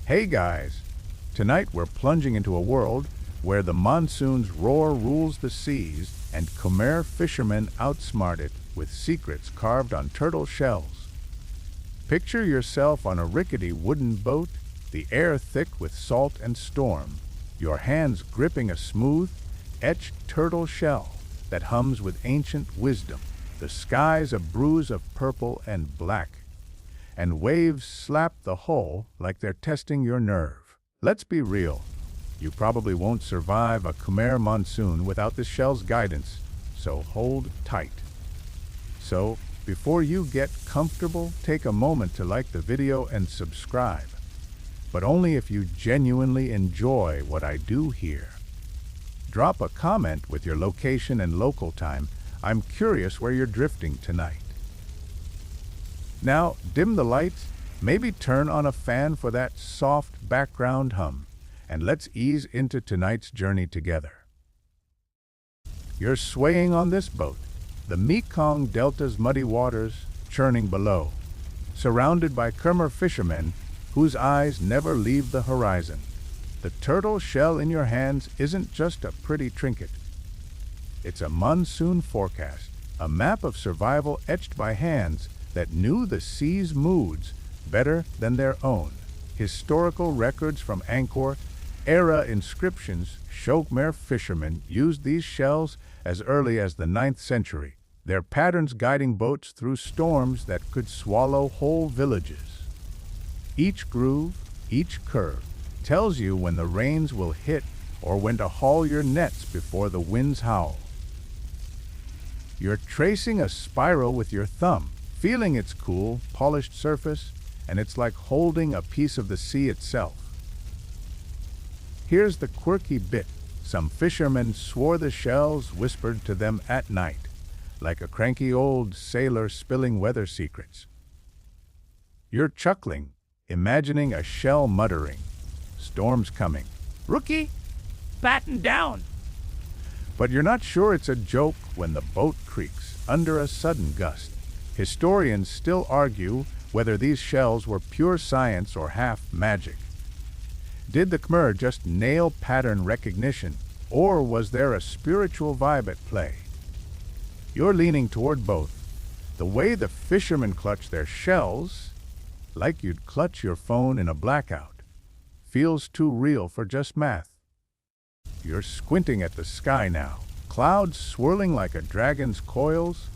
Hey guys! Tonight we're plunging into a world where the monsoon's roar rules the seas and Khmer fishermen outsmart it with secrets carved on turtle shells. Picture yourself on a rickety wooden boat, the air thick with salt and storm, your hands gripping a smooth, etched turtle shell that hums with ancient wisdom. The sky's a bruise of purple and black, and waves slap the hull like they're testing your nerve. Let's be real, you probably won't survive a Khmer monsoon without the shell's guidance, so hold tight. So, before you get comfortable, take a moment to like the video and subscribe, but only if you genuinely enjoy what I do here. Drop a comment with your location and local time. I'm curious where you're drifting tonight. Now, dim the lights, maybe turn on a fan for that soft background hum, and let's ease into tonight's journey together. You're swaying on this boat, the Mekong Delta's muddy waters churning below, surrounded by Khmer fishermen whose eyes never leave the horizon. The turtle shell in your hands isn't just a pretty trinket. It's a monsoon forecast, a map of survival etched by hands that knew the sea's moods better than their own. Historical records from Angkor-era inscriptions show Khmer fishermen used these shells as early as the 9th century, their patterns guiding boats through storms that could swallow whole villages. Each groove, each curve, tells you when the rains will hit or when to haul your nets before the winds howl. You're tracing a spiral with your thumb, feeling its cool, polished surface, and it's like holding a piece of the sea itself. Here's the quirky bit. Some fishermen swore the shells whispered to them at night, like a cranky old sailor spilling weather secrets. You're chuckling, imagining a shell muttering, "Storm's coming. Rookie, batten down!" But you're not sure it's a joke when the boat creaks under a sudden gust. Historians still argue whether these shells were pure science or half magic. Did the Khmer just nail pattern recognition, or was there a spiritual vibe at play? You're leaning toward both. The way the fishermen clutch their shells, like you'd clutch your phone in a blackout, feels too real for just math. You're squinting at the sky now, clouds swirling like a dragon's coils,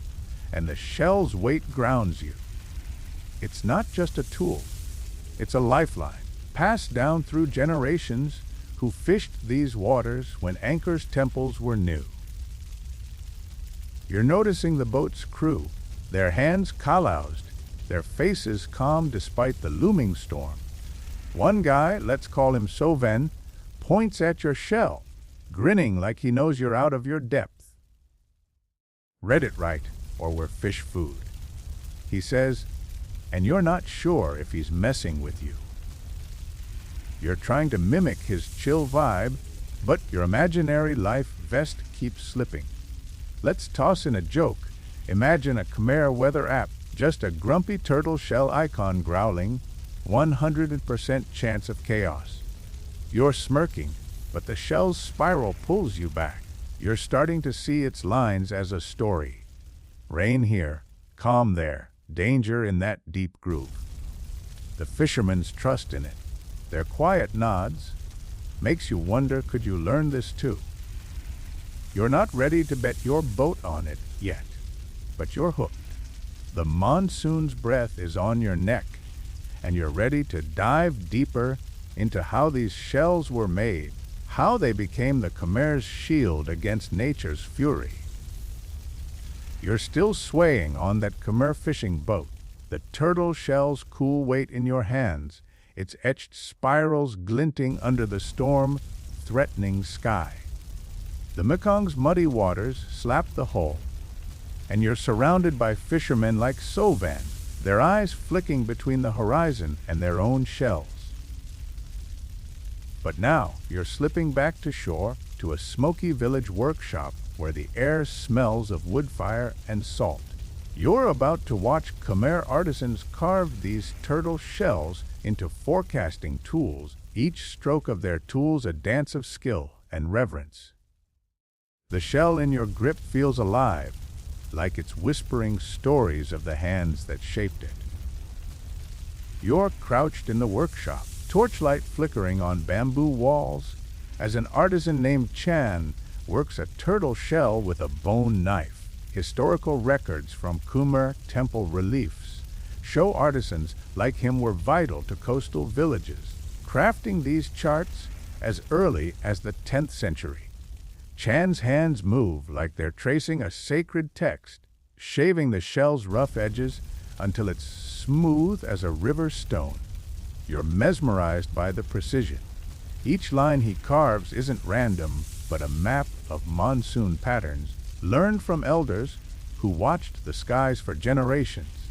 and the shell's weight grounds you. It's not just a tool, it's a lifeline, passed down through generations who fished these waters when Angkor's temples were new. You're noticing the boat's crew, their hands kalaused, their faces calm despite the looming storm. One guy, let's call him Soven, points at your shell, grinning like he knows you're out of your depth. "Read it right, or we're fish food," he says, and you're not sure if he's messing with you. You're trying to mimic his chill vibe, but your imaginary life vest keeps slipping. Let's toss in a joke. Imagine a Khmer weather app, just a grumpy turtle shell icon growling, 100% chance of chaos. You're smirking, but the shell's spiral pulls you back. You're starting to see its lines as a story. Rain here, calm there, danger in that deep groove. The fishermen's trust in it, their quiet nods, makes you wonder, could you learn this too? You're not ready to bet your boat on it yet, but you're hooked. The monsoon's breath is on your neck, and you're ready to dive deeper into how these shells were made, how they became the Khmer's shield against nature's fury. You're still swaying on that Khmer fishing boat, the turtle shell's cool weight in your hands, its etched spirals glinting under the storm-threatening sky. The Mekong's muddy waters slap the hull, and you're surrounded by fishermen like Sovan, their eyes flicking between the horizon and their own shells. But now you're slipping back to shore, to a smoky village workshop where the air smells of wood fire and salt. You're about to watch Khmer artisans carve these turtle shells into forecasting tools, each stroke of their tools a dance of skill and reverence. The shell in your grip feels alive, like it's whispering stories of the hands that shaped it. You're crouched in the workshop, torchlight flickering on bamboo walls, as an artisan named Chan works a turtle shell with a bone knife. Historical records from Khmer temple reliefs show artisans like him were vital to coastal villages, crafting these charts as early as the 10th century. Chan's hands move like they're tracing a sacred text, shaving the shell's rough edges until it's smooth as a river stone. You're mesmerized by the precision. Each line he carves isn't random, but a map of monsoon patterns learned from elders who watched the skies for generations.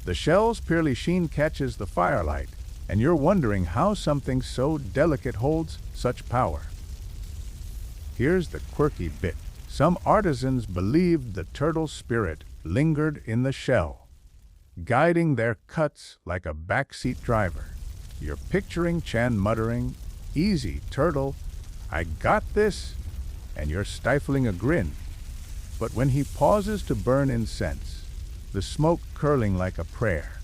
The shell's pearly sheen catches the firelight, and you're wondering how something so delicate holds such power. Here's the quirky bit. Some artisans believed the turtle spirit lingered in the shell, guiding their cuts like a backseat driver. You're picturing Chan muttering, "Easy, turtle, I got this," and you're stifling a grin. But when he pauses to burn incense, the smoke curling like a prayer,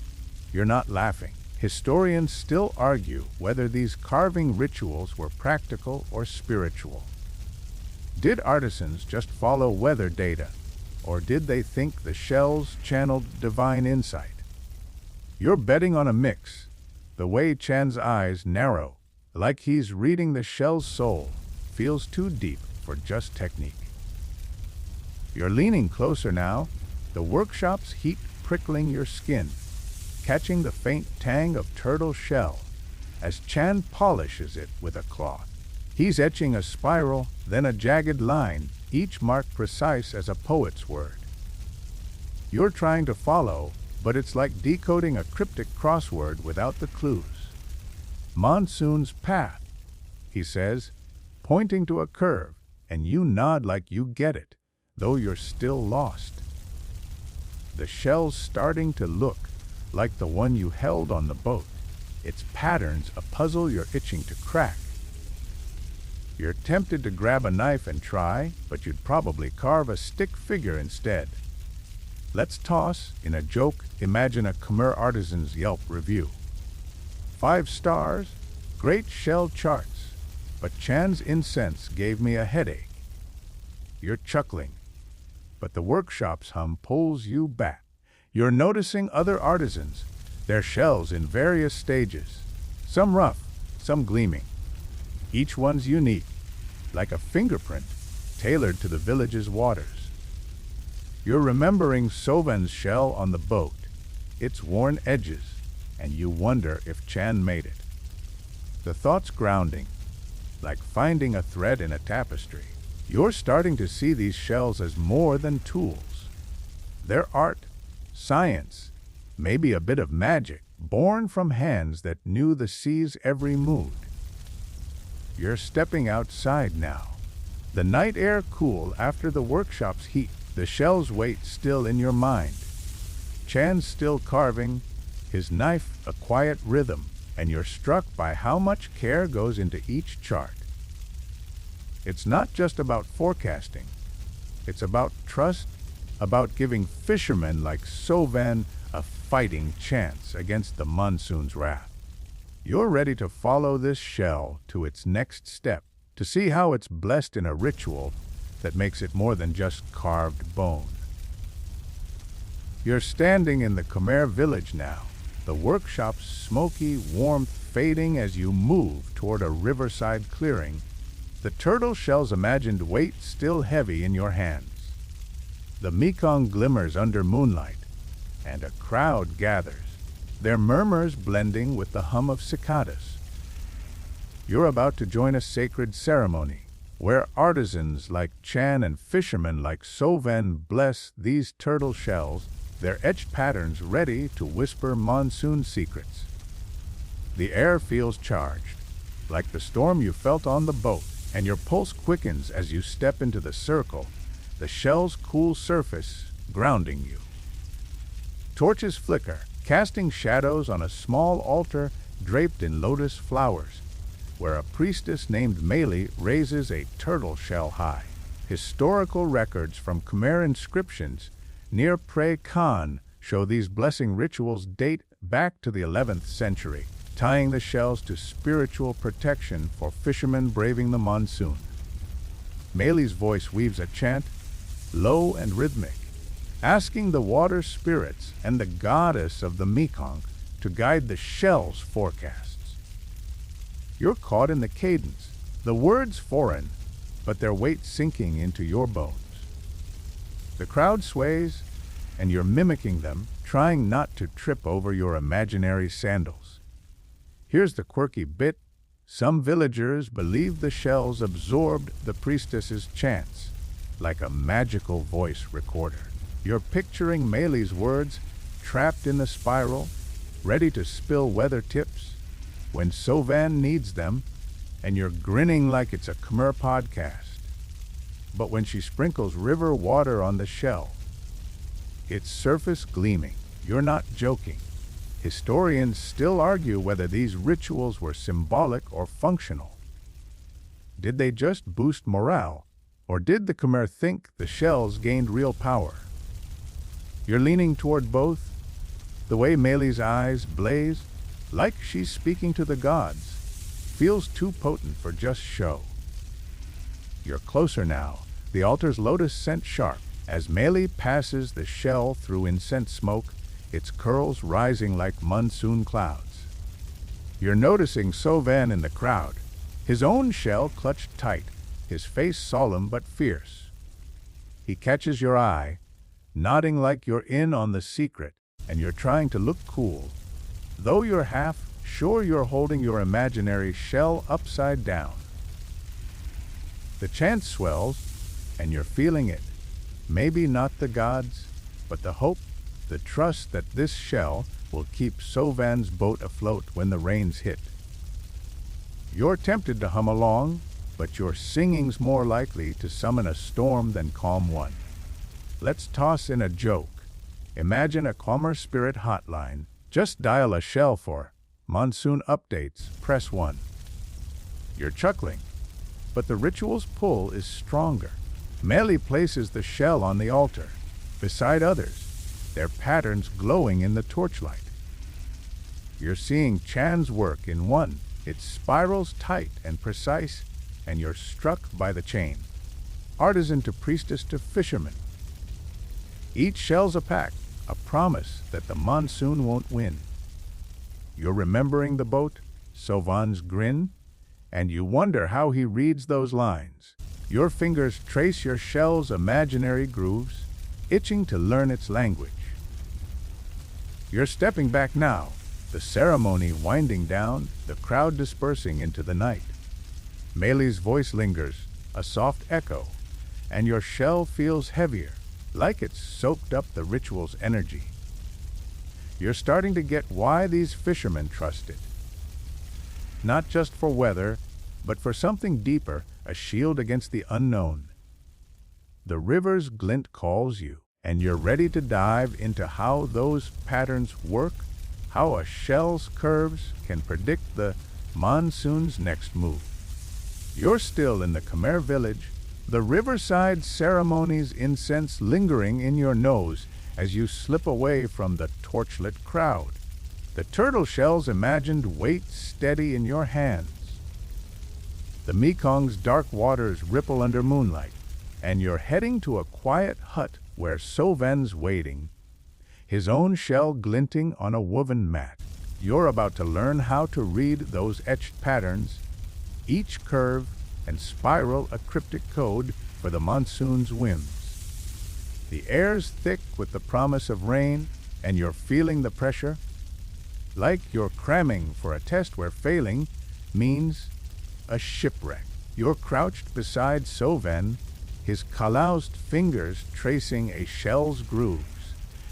you're not laughing. Historians still argue whether these carving rituals were practical or spiritual. Did artisans just follow weather data, or did they think the shells channeled divine insight? You're betting on a mix. The way Chan's eyes narrow, like he's reading the shell's soul, feels too deep for just technique. You're leaning closer now, the workshop's heat prickling your skin, catching the faint tang of turtle shell as Chan polishes it with a cloth. He's etching a spiral, then a jagged line, each mark precise as a poet's word. You're trying to follow, but it's like decoding a cryptic crossword without the clues. "Monsoon's path," he says, pointing to a curve, and you nod like you get it, though you're still lost. The shell's starting to look like the one you held on the boat, its patterns a puzzle you're itching to crack. You're tempted to grab a knife and try, but you'd probably carve a stick figure instead. Let's toss, in a joke, imagine a Khmer artisan's Yelp review. 5 stars, great shell charts, but Chan's incense gave me a headache. You're chuckling, but the workshop's hum pulls you back. You're noticing other artisans, their shells in various stages, some rough, some gleaming. Each one's unique, like a fingerprint tailored to the village's waters. You're remembering Soven's shell on the boat, its worn edges, and you wonder if Chan made it. The thought's grounding, like finding a thread in a tapestry. You're starting to see these shells as more than tools. They're art, science, maybe a bit of magic, born from hands that knew the sea's every mood. You're stepping outside now. The night air cool after the workshop's heat, the shell's weight still in your mind. Chan's still carving, his knife a quiet rhythm, and you're struck by how much care goes into each chart. It's not just about forecasting. It's about trust, about giving fishermen like Sovan a fighting chance against the monsoon's wrath. You're ready to follow this shell to its next step, to see how it's blessed in a ritual that makes it more than just carved bone. You're standing in the Khmer village now, the workshop's smoky warmth fading as you move toward a riverside clearing, the turtle shell's imagined weight still heavy in your hands. The Mekong glimmers under moonlight, and a crowd gathers, their murmurs blending with the hum of cicadas. You're about to join a sacred ceremony, where artisans like Chan and fishermen like Sovan bless these turtle shells, their etched patterns ready to whisper monsoon secrets. The air feels charged, like the storm you felt on the boat, and your pulse quickens as you step into the circle, the shell's cool surface grounding you. Torches flicker, casting shadows on a small altar draped in lotus flowers, where a priestess named Meili raises a turtle shell high. Historical records from Khmer inscriptions near Pre Khan show these blessing rituals date back to the 11th century, tying the shells to spiritual protection for fishermen braving the monsoon. Meili's voice weaves a chant, low and rhythmic, asking the water spirits and the goddess of the Mekong to guide the shell's forecasts. You're caught in the cadence, the words foreign, but their weight sinking into your bones. The crowd sways, and you're mimicking them, trying not to trip over your imaginary sandals. Here's the quirky bit. Some villagers believe the shells absorbed the priestess's chants, like a magical voice recorder. You're picturing Meili's words, trapped in the spiral, ready to spill weather tips when Sovan needs them, and you're grinning like it's a Khmer podcast. But when she sprinkles river water on the shell, its surface gleaming, you're not joking. Historians still argue whether these rituals were symbolic or functional. Did they just boost morale, or did the Khmer think the shells gained real power? You're leaning toward both. The way Meili's eyes blaze, like she's speaking to the gods, feels too potent for just show. You're closer now, the altar's lotus scent sharp. As Meili passes the shell through incense smoke, its curls rising like monsoon clouds. You're noticing Sovan in the crowd, his own shell clutched tight, his face solemn but fierce. He catches your eye, nodding like you're in on the secret, and you're trying to look cool, though you're half sure you're holding your imaginary shell upside down. The chant swells, and you're feeling it. Maybe not the gods, but the hope, the trust that this shell will keep Sovan's boat afloat when the rains hit. You're tempted to hum along, but your singing's more likely to summon a storm than calm one. Let's toss in a joke. Imagine a calmer spirit hotline. Just dial a shell for monsoon updates, press 1. You're chuckling, but the ritual's pull is stronger. Meili places the shell on the altar, beside others, their patterns glowing in the torchlight. You're seeing Chan's work in one. It spirals tight and precise, and you're struck by the chain. Artisan to priestess to fisherman. Each shell's a pact, a promise that the monsoon won't win. You're remembering the boat, Sovan's grin, and you wonder how he reads those lines. Your fingers trace your shell's imaginary grooves, itching to learn its language. You're stepping back now, the ceremony winding down, the crowd dispersing into the night. Meili's voice lingers, a soft echo, and your shell feels heavier, like it's soaked up the ritual's energy. You're starting to get why these fishermen trust it. Not just for weather, but for something deeper, a shield against the unknown. The river's glint calls you, and you're ready to dive into how those patterns work, how a shell's curves can predict the monsoon's next move. You're still in the Khmer village, the riverside ceremony's incense lingering in your nose as you slip away from the torchlit crowd. The turtle shell's imagined weight steady in your hands. The Mekong's dark waters ripple under moonlight, and you're heading to a quiet hut where Sovan's waiting, his own shell glinting on a woven mat. You're about to learn how to read those etched patterns, each curve and spiral a cryptic code for the monsoon's whims. The air's thick with the promise of rain, and you're feeling the pressure, like you're cramming for a test where failing means a shipwreck. You're crouched beside Sovan, his calloused fingers tracing a shell's grooves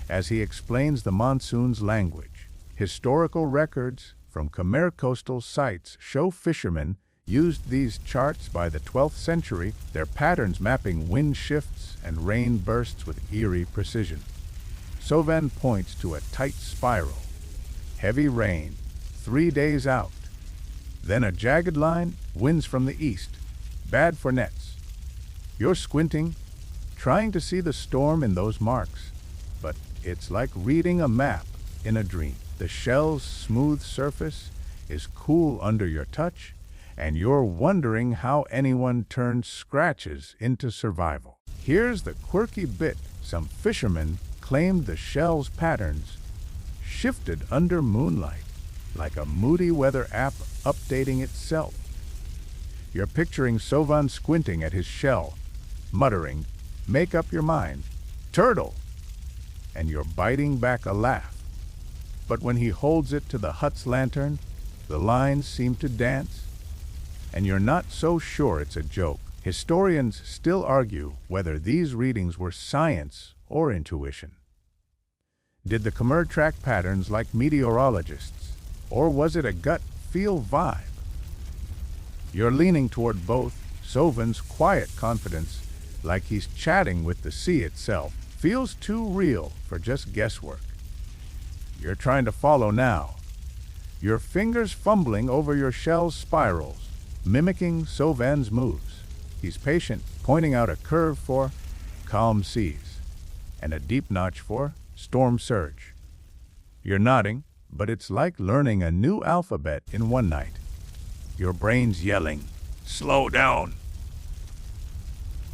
as he explains the monsoon's language. Historical records from Khmer coastal sites show fishermen used these charts by the 12th century, their patterns mapping wind shifts and rain bursts with eerie precision. Sauvan points to a tight spiral. Heavy rain, 3 days out. Then a jagged line, winds from the east, bad for nets. You're squinting, trying to see the storm in those marks, but it's like reading a map in a dream. The shell's smooth surface is cool under your touch, and you're wondering how anyone turned scratches into survival. Here's the quirky bit. Some fishermen claimed the shell's patterns shifted under moonlight, like a moody weather app updating itself. You're picturing Sauvan squinting at his shell, muttering, "Make up your mind, turtle!" And you're biting back a laugh. But when he holds it to the hut's lantern, the lines seem to dance, and you're not so sure it's a joke. Historians still argue whether these readings were science or intuition. Did the Khmer track patterns like meteorologists, or was it a gut feel vibe? You're leaning toward both. Sauvan's quiet confidence, like he's chatting with the sea itself, feels too real for just guesswork. You're trying to follow now, your fingers fumbling over your shell's spirals, mimicking Sauvan's moves. He's patient, pointing out a curve for calm seas and a deep notch for storm surge. You're nodding, but it's like learning a new alphabet in one night. Your brain's yelling, "Slow down!"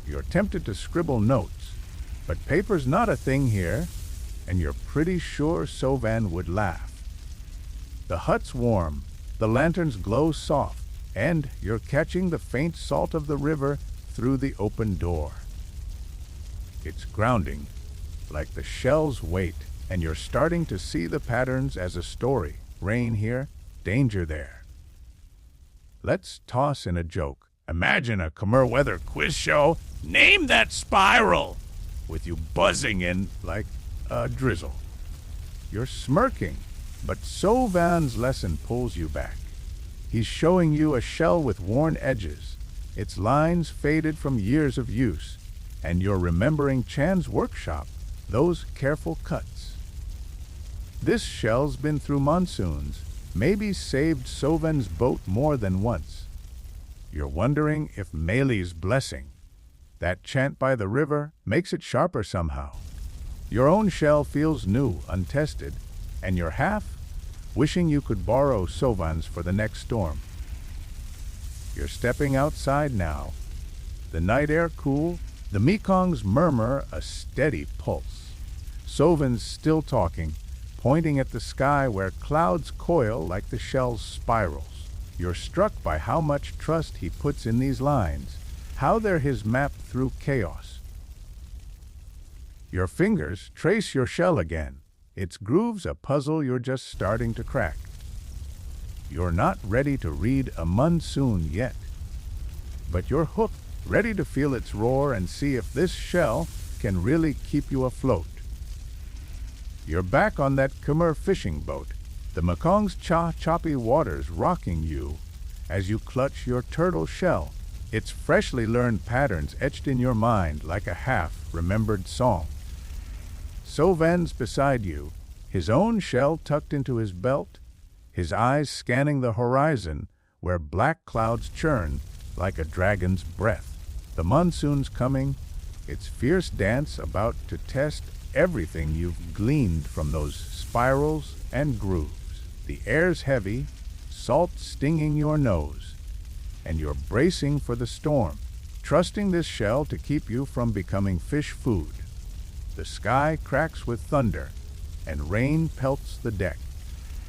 You're tempted to scribble notes, but paper's not a thing here, and you're pretty sure Sauvan would laugh. The hut's warm, the lanterns glow soft, and you're catching the faint salt of the river through the open door. It's grounding, like the shell's weight, and you're starting to see the patterns as a story. Rain here, danger there. Let's toss in a joke. Imagine a Khmer weather quiz show, "Name that spiral," with you buzzing in like a drizzle. You're smirking, but Sauvan's lesson pulls you back. He's showing you a shell with worn edges, its lines faded from years of use, and you're remembering Chan's workshop, those careful cuts. This shell's been through monsoons, maybe saved Sauvan's boat more than once. You're wondering if Mele's blessing, that chant by the river, makes it sharper somehow. Your own shell feels new, untested, and you're half wishing you could borrow Sauvan's for the next storm. You're stepping outside now, the night air cool, the Mekong's murmur a steady pulse. Sauvan's still talking, pointing at the sky where clouds coil like the shell's spirals. You're struck by how much trust he puts in these lines, how they're his map through chaos. Your fingers trace your shell again, its grooves a puzzle you're just starting to crack. You're not ready to read a monsoon yet, but you're hooked, ready to feel its roar and see if this shell can really keep you afloat. You're back on that Khmer fishing boat, the Mekong's choppy waters rocking you as you clutch your turtle shell, its freshly learned patterns etched in your mind like a half-remembered song. Sauvan's beside you, his own shell tucked into his belt, his eyes scanning the horizon where black clouds churn like a dragon's breath. The monsoon's coming, its fierce dance about to test everything you've gleaned from those spirals and grooves. The air's heavy, salt stinging your nose, and you're bracing for the storm, trusting this shell to keep you from becoming fish food. The sky cracks with thunder, and rain pelts the deck,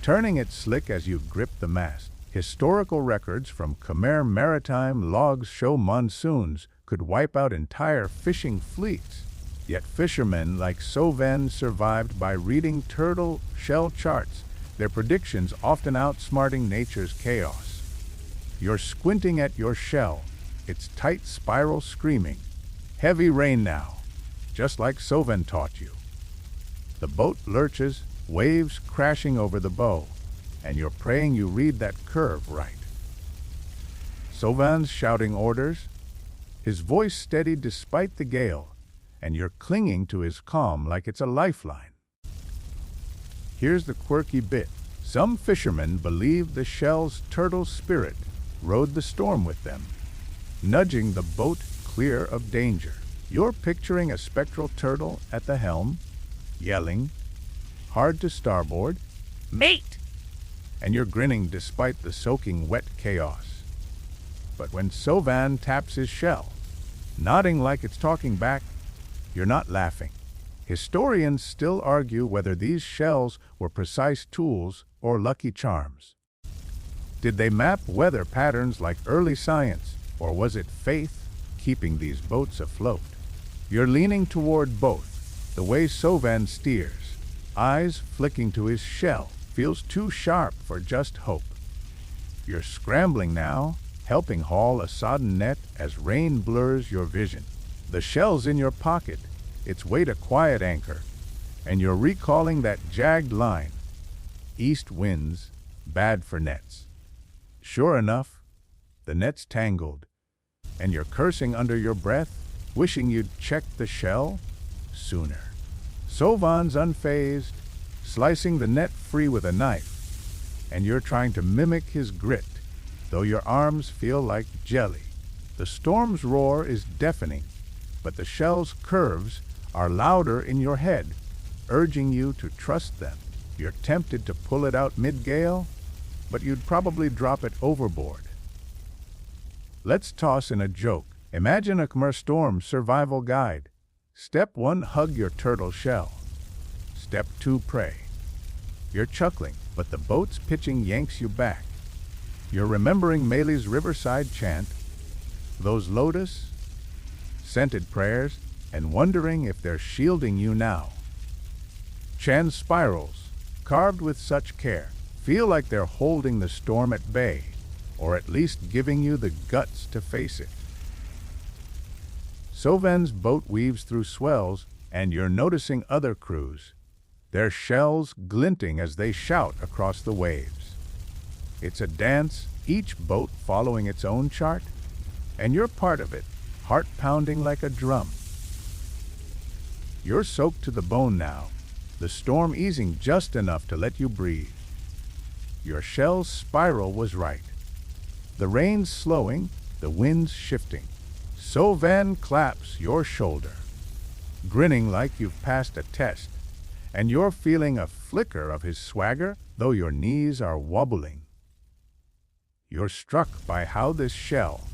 turning it slick as you grip the mast. Historical records from Khmer maritime logs show monsoons could wipe out entire fishing fleets. Yet fishermen like Sauvan survived by reading turtle shell charts, their predictions often outsmarting nature's chaos. You're squinting at your shell, its tight spiral screaming, "Heavy rain now," just like Sauvan taught you. The boat lurches, waves crashing over the bow, and you're praying you read that curve right. Sovan's shouting orders, his voice steady despite the gale, and you're clinging to his calm like it's a lifeline. Here's the quirky bit. Some fishermen believe the shell's turtle spirit rode the storm with them, nudging the boat clear of danger. You're picturing a spectral turtle at the helm, yelling, hard to starboard, "Mate!" And you're grinning despite the soaking wet chaos. But when Sovan taps his shell, nodding like it's talking back, you're not laughing. Historians still argue whether these shells were precise tools or lucky charms. Did they map weather patterns like early science, or was it faith keeping these boats afloat? You're leaning toward both. The way Sovan steers, eyes flicking to his shell, feels too sharp for just hope. You're scrambling now, helping haul a sodden net as rain blurs your vision. The shell's in your pocket, its weight a quiet anchor, and you're recalling that jagged line, "East winds, bad for nets." Sure enough, the net's tangled, and you're cursing under your breath, wishing you'd checked the shell sooner. Sovan's unfazed, slicing the net free with a knife, and you're trying to mimic his grit, though your arms feel like jelly. The storm's roar is deafening, but the shell's curves are louder in your head, urging you to trust them. You're tempted to pull it out mid-gale, but you'd probably drop it overboard. Let's toss in a joke. Imagine a Khmer storm survival guide. Step 1, hug your turtle shell. Step 2, pray. You're chuckling, but the boat's pitching yanks you back. You're remembering Mele's riverside chant, those lotus-scented prayers, and wondering if they're shielding you now. Chan's spirals, carved with such care, feel like they're holding the storm at bay, or at least giving you the guts to face it. Sovan's boat weaves through swells, and you're noticing other crews, their shells glinting as they shout across the waves. It's a dance, each boat following its own chart, and you're part of it, heart pounding like a drum. You're soaked to the bone now, the storm easing just enough to let you breathe. Your shell's spiral was right. The rain's slowing, the wind's shifting. Sovan claps your shoulder, grinning like you've passed a test, and you're feeling a flicker of his swagger, though your knees are wobbling. You're struck by how this shell,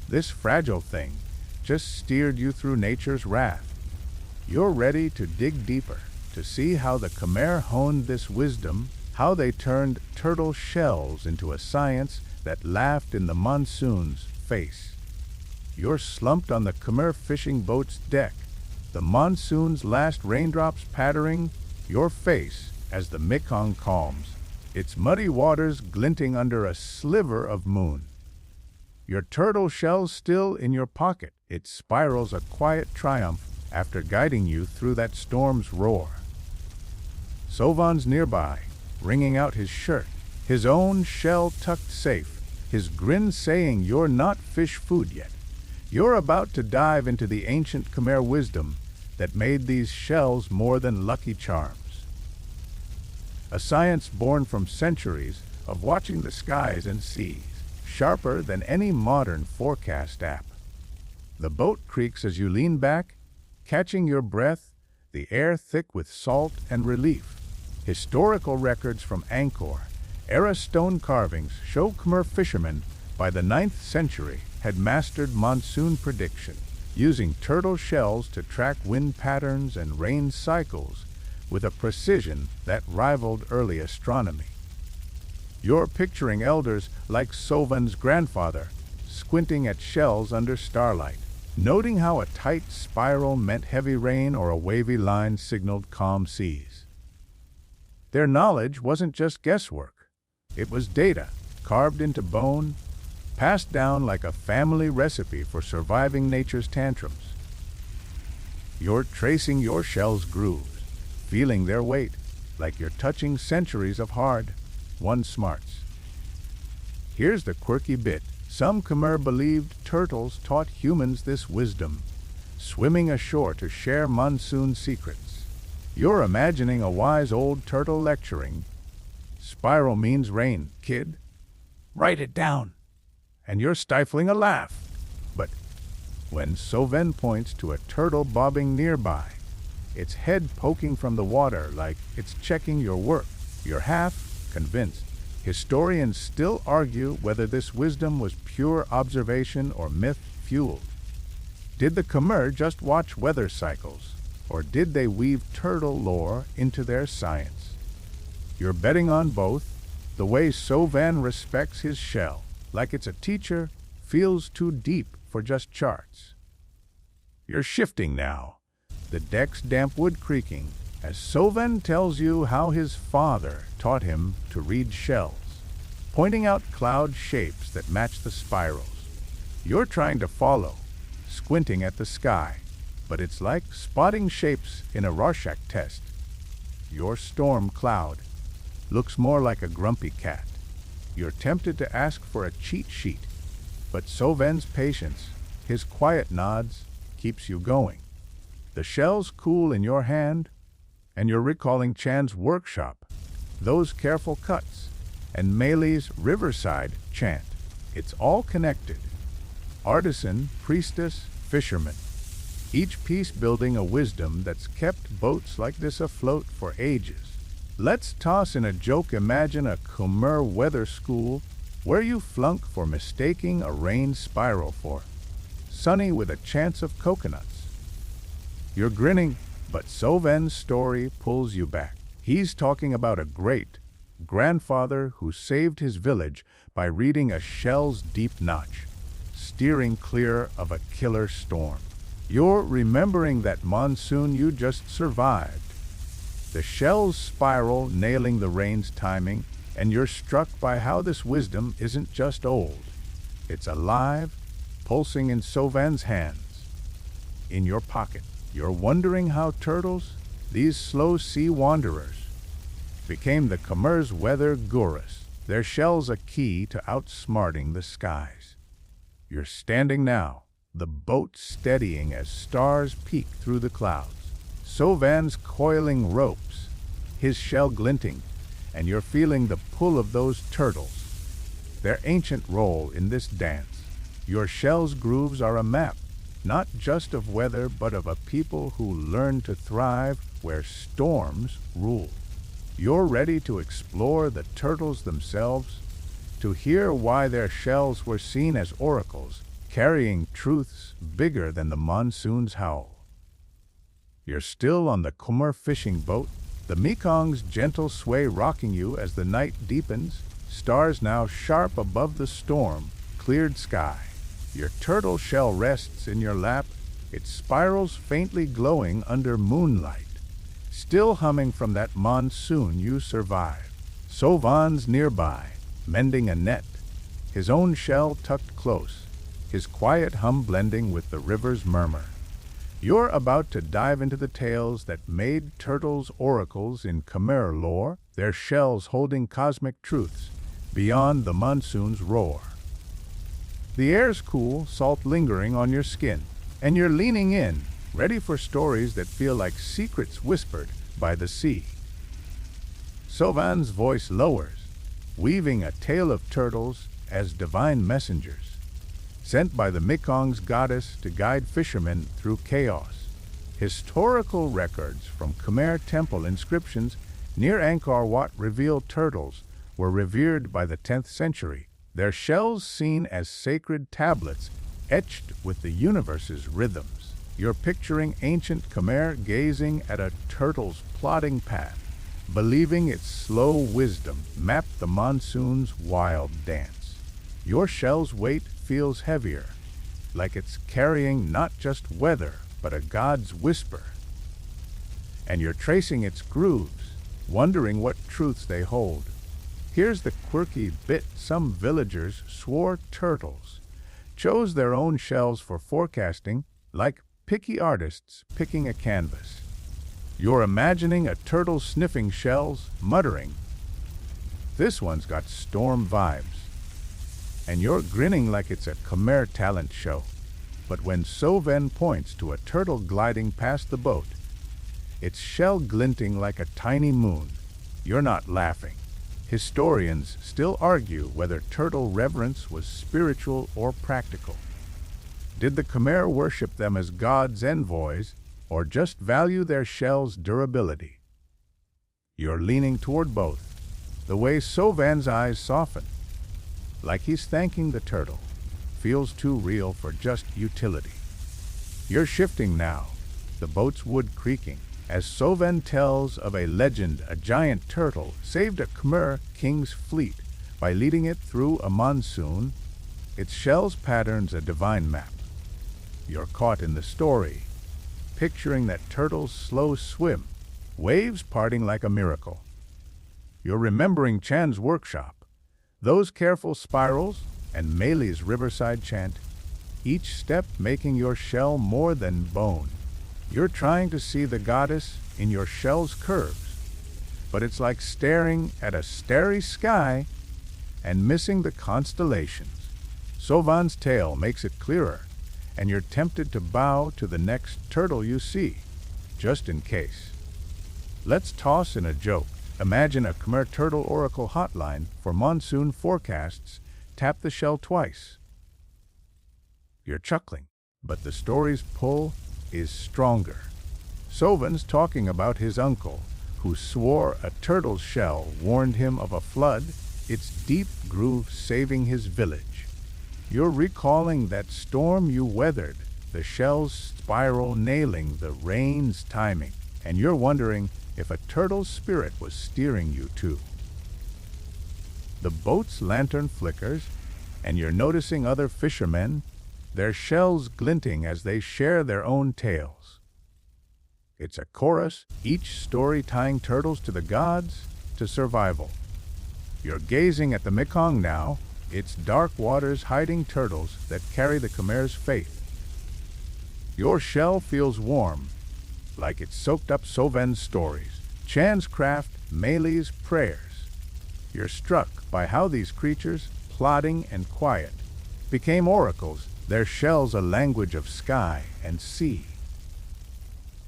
this fragile thing, just steered you through nature's wrath. You're ready to dig deeper, to see how the Khmer honed this wisdom, how they turned turtle shells into a science that laughed in the monsoon's face. You're slumped on the Khmer fishing boat's deck, the monsoon's last raindrops pattering your face as the Mekong calms, its muddy waters glinting under a sliver of moon. Your turtle shell's still in your pocket. It spirals a quiet triumph after guiding you through that storm's roar. Sovan's nearby, wringing out his shirt, his own shell tucked safe, his grin saying you're not fish food yet. You're about to dive into the ancient Khmer wisdom that made these shells more than lucky charms. A science born from centuries of watching the skies and seas, sharper than any modern forecast app. The boat creaks as you lean back, catching your breath, the air thick with salt and relief. Historical records from Angkor-era stone carvings show Khmer fishermen by the 9th century had mastered monsoon prediction, using turtle shells to track wind patterns and rain cycles with a precision that rivaled early astronomy. You're picturing elders like Sovan's grandfather, squinting at shells under starlight, noting how a tight spiral meant heavy rain or a wavy line signaled calm seas. Their knowledge wasn't just guesswork. It was data, carved into bone, passed down like a family recipe for surviving nature's tantrums. You're tracing your shell's grooves, feeling their weight, like you're touching centuries of hard-won smarts. Here's the quirky bit. Some Khmer believed turtles taught humans this wisdom, swimming ashore to share monsoon secrets. You're imagining a wise old turtle lecturing. Spiral means rain, kid. Write it down. And you're stifling a laugh. But when Soven points to a turtle bobbing nearby, its head poking from the water like it's checking your work, you're half convinced. Historians still argue whether this wisdom was pure observation or myth-fueled. Did the Khmer just watch weather cycles, or did they weave turtle lore into their science? You're betting on both. The way Sovan respects his shell, like it's a teacher, feels too deep for just charts. You're shifting now, the deck's damp wood creaking, as Soven tells you how his father taught him to read shells, pointing out cloud shapes that match the spirals. You're trying to follow, squinting at the sky, but it's like spotting shapes in a Rorschach test. Your storm cloud looks more like a grumpy cat. You're tempted to ask for a cheat sheet, but Soven's patience, his quiet nods, keeps you going. The shells cool in your hand, and you're recalling Chan's workshop, those careful cuts, and Mei's riverside chant. It's all connected. Artisan, priestess, fisherman, each piece building a wisdom that's kept boats like this afloat for ages. Let's toss in a joke. Imagine a Khmer weather school where you flunk for mistaking a rain spiral for sunny with a chance of coconuts. You're grinning, but Soven's story pulls you back. He's talking about a great grandfather who saved his village by reading a shell's deep notch, steering clear of a killer storm. You're remembering that monsoon you just survived, the shell's spiral nailing the rain's timing, and you're struck by how this wisdom isn't just old. It's alive, pulsing in Soven's hands, in your pocket. You're wondering how turtles, these slow sea wanderers, became the Khmer's weather gurus, their shells a key to outsmarting the skies. You're standing now, the boat steadying as stars peek through the clouds. Soven's coiling ropes, his shell glinting, and you're feeling the pull of those turtles, their ancient role in this dance. Your shell's grooves are a map, not just of weather, but of a people who learn to thrive where storms rule. You're ready to explore the turtles themselves, to hear why their shells were seen as oracles, carrying truths bigger than the monsoon's howl. You're still on the Khmer fishing boat, the Mekong's gentle sway rocking you as the night deepens, stars now sharp above the storm, cleared sky. Your turtle shell rests in your lap, its spirals faintly glowing under moonlight, still humming from that monsoon you survived. Soven's nearby, mending a net, his own shell tucked close, his quiet hum blending with the river's murmur. You're about to dive into the tales that made turtles oracles in Khmer lore, their shells holding cosmic truths beyond the monsoon's roar. The air's cool, salt lingering on your skin, and you're leaning in, ready for stories that feel like secrets whispered by the sea. Soven's voice lowers, weaving a tale of turtles as divine messengers, sent by the Mekong's goddess to guide fishermen through chaos. Historical records from Khmer temple inscriptions near Angkor Wat reveal turtles were revered by the 10th century, their shells seen as sacred tablets etched with the universe's rhythms. You're picturing ancient Khmer gazing at a turtle's plodding path, believing its slow wisdom mapped the monsoon's wild dance. Your shell's weight feels heavier, like it's carrying not just weather, but a god's whisper. And you're tracing its grooves, wondering what truths they hold. Here's the quirky bit: some villagers swore turtles chose their own shells for forecasting, like picky artists picking a canvas. You're imagining a turtle sniffing shells, muttering, "This one's got storm vibes." and you're grinning like it's a Khmer talent show. But when Soven points to a turtle gliding past the boat, its shell glinting like a tiny moon, you're not laughing. Historians still argue whether turtle reverence was spiritual or practical. Did the Khmer worship them as God's envoys, or just value their shell's durability? You're leaning toward both, the way Sovan's eyes soften, like he's thanking the turtle. Feels too real for just utility. You're shifting now, the boat's wood creaking, as Soven tells of a legend a giant turtle saved a Khmer king's fleet by leading it through a monsoon. Its shell's pattern's a divine map. You're caught in the story, picturing that turtle's slow swim, waves parting like a miracle. You're remembering Chan's workshop, those careful spirals, and Meili's riverside chant, each step making your shell more than bone. You're trying to see the goddess in your shell's curves, but it's like staring at a starry sky and missing the constellations. Sovan's tale makes it clearer, and you're tempted to bow to the next turtle you see, just in case. Let's toss in a joke. Imagine a Khmer turtle oracle hotline for monsoon forecasts. Tap the shell twice. You're chuckling, but the story's pull is stronger. Sovan's talking about his uncle, who swore a turtle's shell warned him of a flood, its deep groove saving his village. You're recalling that storm you weathered, the shell's spiral nailing the rain's timing, and you're wondering if a turtle's spirit was steering you too. The boat's lantern flickers, and you're noticing other fishermen, their shells glinting as they share their own tales. It's a chorus, each story tying turtles to the gods, to survival. You're gazing at the Mekong now, its dark waters hiding turtles that carry the Khmer's faith. Your shell feels warm, like it's soaked up Soven's stories, Chan's craft, Meili's prayers. You're struck by how these creatures, plodding and quiet, became oracles, their shells a language of sky and sea.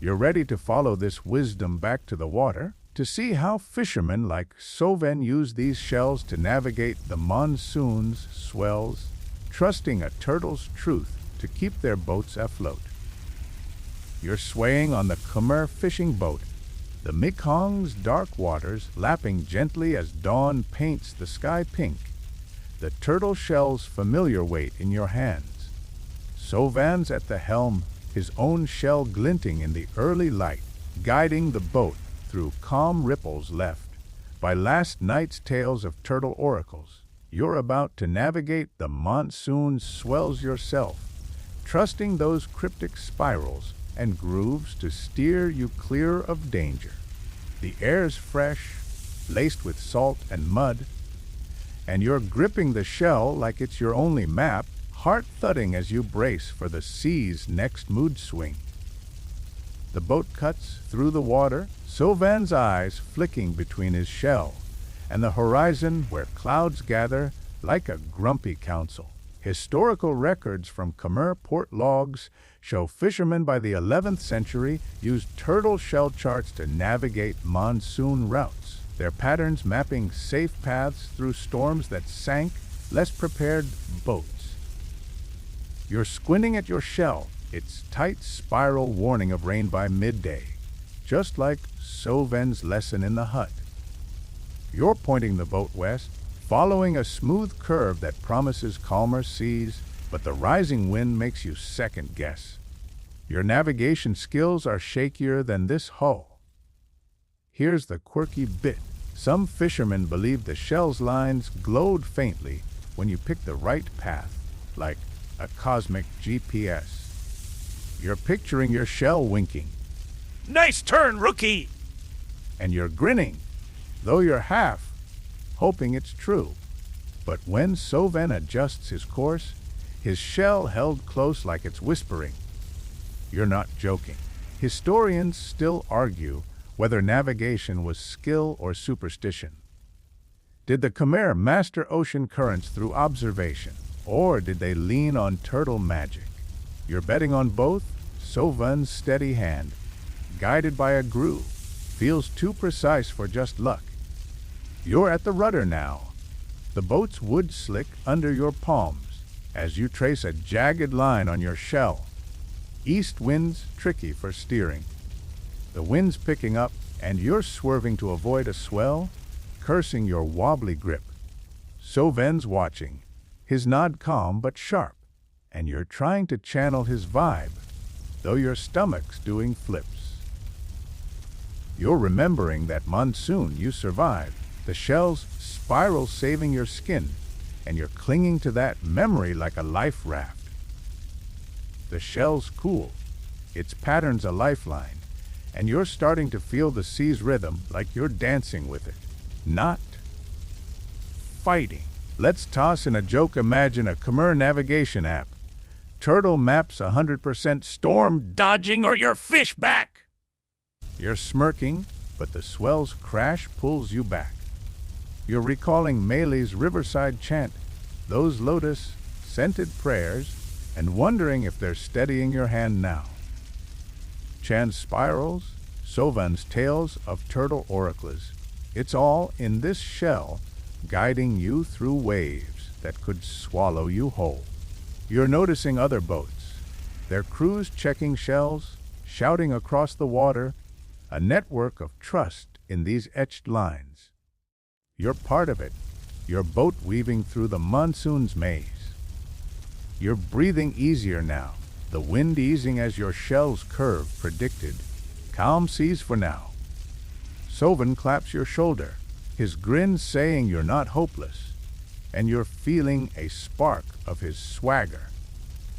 You're ready to follow this wisdom back to the water, to see how fishermen like Soven use these shells to navigate the monsoon's swells, trusting a turtle's truth to keep their boats afloat. You're swaying on the Khmer fishing boat, the Mekong's dark waters lapping gently as dawn paints the sky pink, the turtle shell's familiar weight in your hands. Sovan's at the helm, his own shell glinting in the early light, guiding the boat through calm ripples left by last night's tales of turtle oracles. You're about to navigate the monsoon swells yourself, trusting those cryptic spirals and grooves to steer you clear of danger. The air's fresh, laced with salt and mud, and you're gripping the shell like it's your only map, heart thudding as you brace for the sea's next mood swing. The boat cuts through the water, Sovan's eyes flicking between his shell and the horizon where clouds gather like a grumpy council. Historical records from Khmer port logs show fishermen by the 11th century used turtle shell charts to navigate monsoon routes, their patterns mapping safe paths through storms that sank less prepared boats. You're squinting at your shell, its tight spiral warning of rain by midday, just like Sovan's lesson in the hut. You're pointing the boat west, following a smooth curve that promises calmer seas, but the rising wind makes you second guess. Your navigation skills are shakier than this hull. Here's the quirky bit. Some fishermen believe the shell's lines glowed faintly when you picked the right path, like a cosmic GPS. You're picturing your shell winking. Nice turn, rookie! And you're grinning, though you're half hoping it's true. But when Soven adjusts his course, his shell held close like it's whispering. You're not joking. Historians still argue whether navigation was skill or superstition. Did the Khmer master ocean currents through observation, or did they lean on turtle magic? You're betting on both? Sauvin's steady hand, guided by a groove, feels too precise for just luck. You're at the rudder now. The boat's wood slick under your palms as you trace a jagged line on your shell. East wind's tricky for steering. The wind's picking up, and you're swerving to avoid a swell, cursing your wobbly grip. Sauvin's watching, his nod calm but sharp, and you're trying to channel his vibe, though your stomach's doing flips. You're remembering that monsoon you survived, the shell's spiral saving your skin, and you're clinging to that memory like a life raft. The shell's cool, its pattern's a lifeline, and you're starting to feel the sea's rhythm like you're dancing with it, not fighting. Let's toss in a joke. Imagine a Khmer navigation app. Turtle maps 100% storm Dodging or your fish back. You're smirking, but the swell's crash pulls you back. You're recalling Melee's riverside chant, those lotus-scented prayers, and wondering if they're steadying your hand now. Chan's spirals, Sauvin's tales of turtle oracles. It's all in this shell, guiding you through waves that could swallow you whole. You're noticing other boats, their crews checking shells, shouting across the water, a network of trust in these etched lines. You're part of it, your boat weaving through the monsoon's maze. You're breathing easier now, the wind easing as your shell's curve predicted. Calm seas for now. Sauvin claps your shoulder, his grin saying you're not hopeless, and you're feeling a spark of his swagger,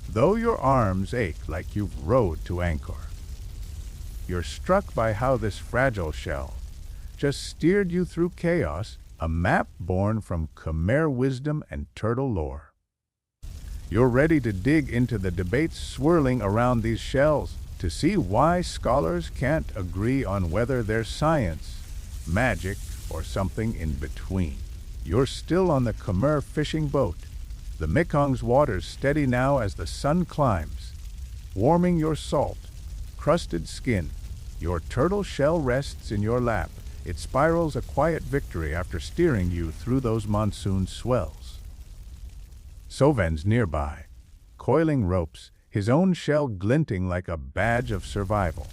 though your arms ache like you've rowed to anchor. You're struck by how this fragile shell just steered you through chaos, a map born from Khmer wisdom and turtle lore. You're ready to dig into the debates swirling around these shells to see why scholars can't agree on whether they're science, magic, or something in between. You're still on the Khmer fishing boat, the Mekong's waters steady now as the sun climbs, warming your salt, crusted skin. Your turtle shell rests in your lap. It spirals a quiet victory after steering you through those monsoon swells. Sauvin's nearby, coiling ropes, his own shell glinting like a badge of survival.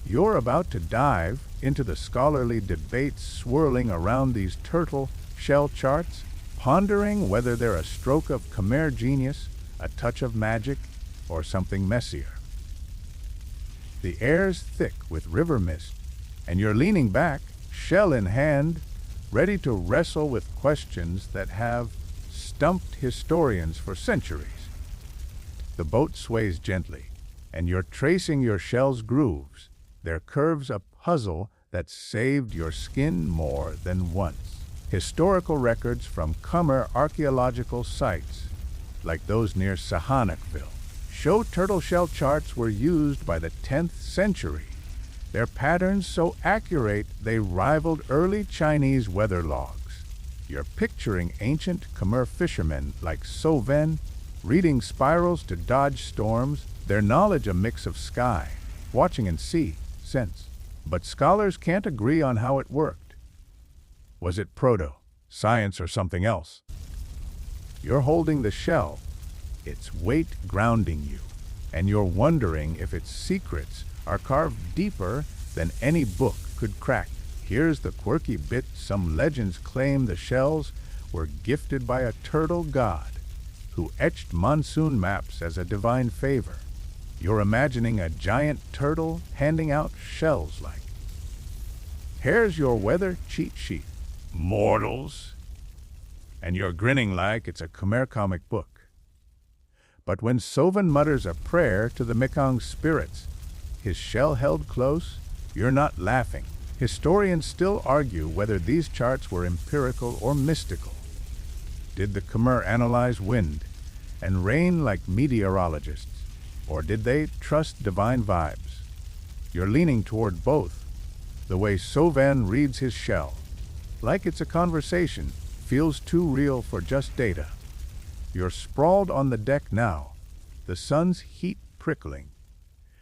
You're about to dive into the scholarly debates swirling around these turtle shell charts, pondering whether they're a stroke of Khmer genius, a touch of magic, or something messier. The air's thick with river mist, and you're leaning back, shell in hand, ready to wrestle with questions that have stumped historians for centuries. The boat sways gently, and you're tracing your shell's grooves, their curves a puzzle that saved your skin more than once. Historical records from Khmer archaeological sites, like those near Sihanoukville, show turtle shell charts were used by the 10th century. Their patterns so accurate they rivaled early Chinese weather logs. You're picturing ancient Khmer fishermen like Sauvin, reading spirals to dodge storms, their knowledge a mix of sky, watching and see, sense. But scholars can't agree on how it worked. Was it proto, science, or something else? You're holding the shell, its weight grounding you, and you're wondering if its secrets are carved deeper than any book could crack. Here's the quirky bit. Some legends claim the shells were gifted by a turtle god who etched monsoon maps as a divine favor. You're imagining a giant turtle handing out shells like, "Here's your weather cheat sheet, mortals." And you're grinning like it's a Khmer comic book. But when Sauvin mutters a prayer to the Mekong spirits, his shell held close, you're not laughing. Historians still argue whether these charts were empirical or mystical. Did the Khmer analyze wind and rain like meteorologists, or did they trust divine vibes? You're leaning toward both, the way Sauvin reads his shell, like it's a conversation, feels too real for just data. You're sprawled on the deck now, the sun's heat prickling.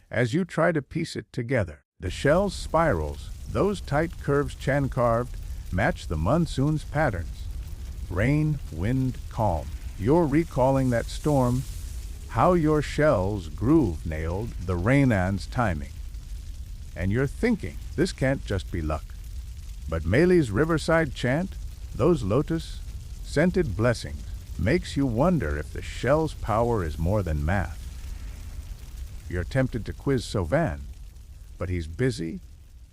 As you try to piece it together, the shell's spirals, those tight curves Chan carved, match the monsoon's patterns. Rain, wind, calm. You're recalling that storm, how your shell's groove nailed the rainan's timing. And you're thinking, this can't just be luck. But Melee's riverside chant, those lotus-scented blessings, makes you wonder if the shell's power is more than math. You're tempted to quiz Sovan, but he's busy,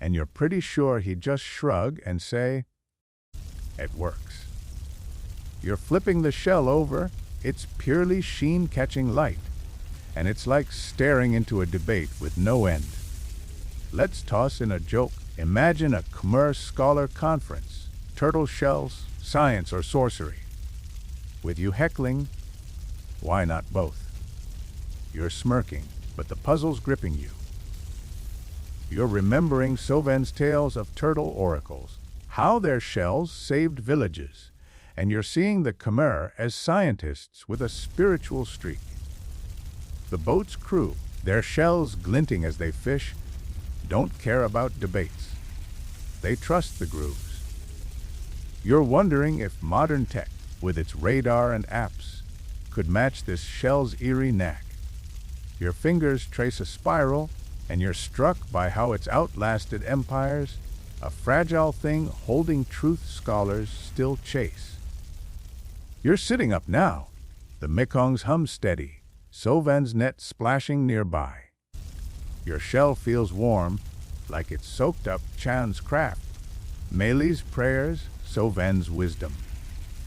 and you're pretty sure he'd just shrug and say, "It works." You're flipping the shell over, it's purely sheen-catching light, and it's like staring into a debate with no end. Let's toss in a joke. Imagine a Khmer scholar conference, turtle shells, science or sorcery. With you heckling, why not both? You're smirking, but the puzzle's gripping you. You're remembering Soven's tales of turtle oracles, how their shells saved villages, and you're seeing the Khmer as scientists with a spiritual streak. The boat's crew, their shells glinting as they fish, don't care about debates. They trust the grooves. You're wondering if modern tech, with its radar and apps, could match this shell's eerie knack. Your fingers trace a spiral, and you're struck by how it's outlasted empires, a fragile thing holding truth scholars still chase. You're sitting up now, the Mekong's hum steady, Sovan's net splashing nearby. Your shell feels warm, like it's soaked up Chan's craft, Melee's prayers, Sovan's wisdom,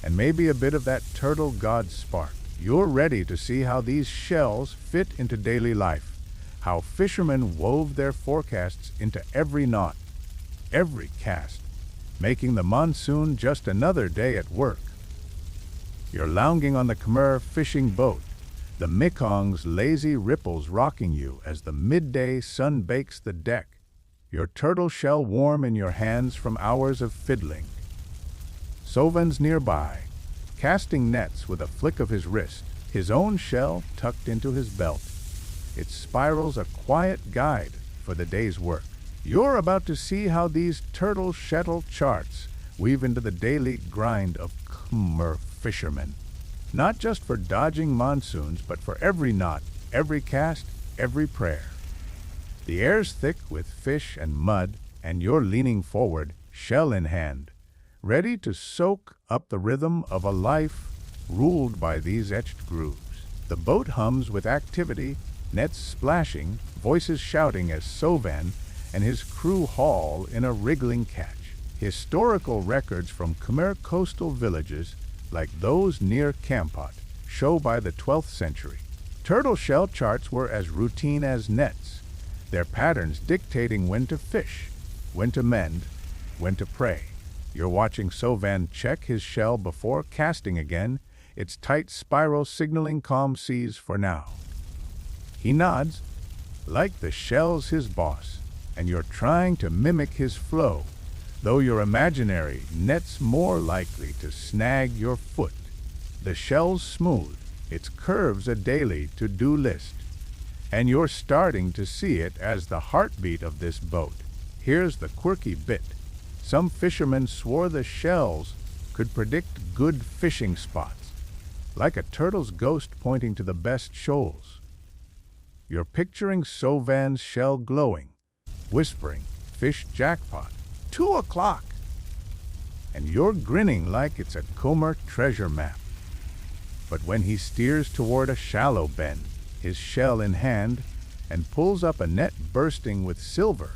and maybe a bit of that turtle god spark. You're ready to see how these shells fit into daily life, how fishermen wove their forecasts into every knot, every cast, making the monsoon just another day at work. You're lounging on the Khmer fishing boat, the Mekong's lazy ripples rocking you as the midday sun bakes the deck, your turtle shell warm in your hands from hours of fiddling. Sovan's nearby, casting nets with a flick of his wrist, his own shell tucked into his belt. It spirals a quiet guide for the day's work. You're about to see how these turtle shuttle charts weave into the daily grind of Khmer fishermen. Not just for dodging monsoons, but for every knot, every cast, every prayer. The air's thick with fish and mud, and you're leaning forward, shell in hand, ready to soak up the rhythm of a life ruled by these etched grooves. The boat hums with activity, nets splashing, voices shouting as Sovan and his crew haul in a wriggling catch. Historical records from Khmer coastal villages, like those near Kampot, show by the 12th century, turtle shell charts were as routine as nets, their patterns dictating when to fish, when to mend, when to pray. You're watching Sovan check his shell before casting again, its tight spiral signaling calm seas for now. He nods, like the shell's his boss, and you're trying to mimic his flow, though your imaginary net's more likely to snag your foot. The shell's smooth, its curves a daily to-do list, and you're starting to see it as the heartbeat of this boat. Here's the quirky bit. Some fishermen swore the shells could predict good fishing spots, like a turtle's ghost pointing to the best shoals. You're picturing Sovan's shell glowing, whispering, "Fish jackpot, 2 o'clock!" And you're grinning like it's a Khmer treasure map. But when he steers toward a shallow bend, his shell in hand, and pulls up a net bursting with silver,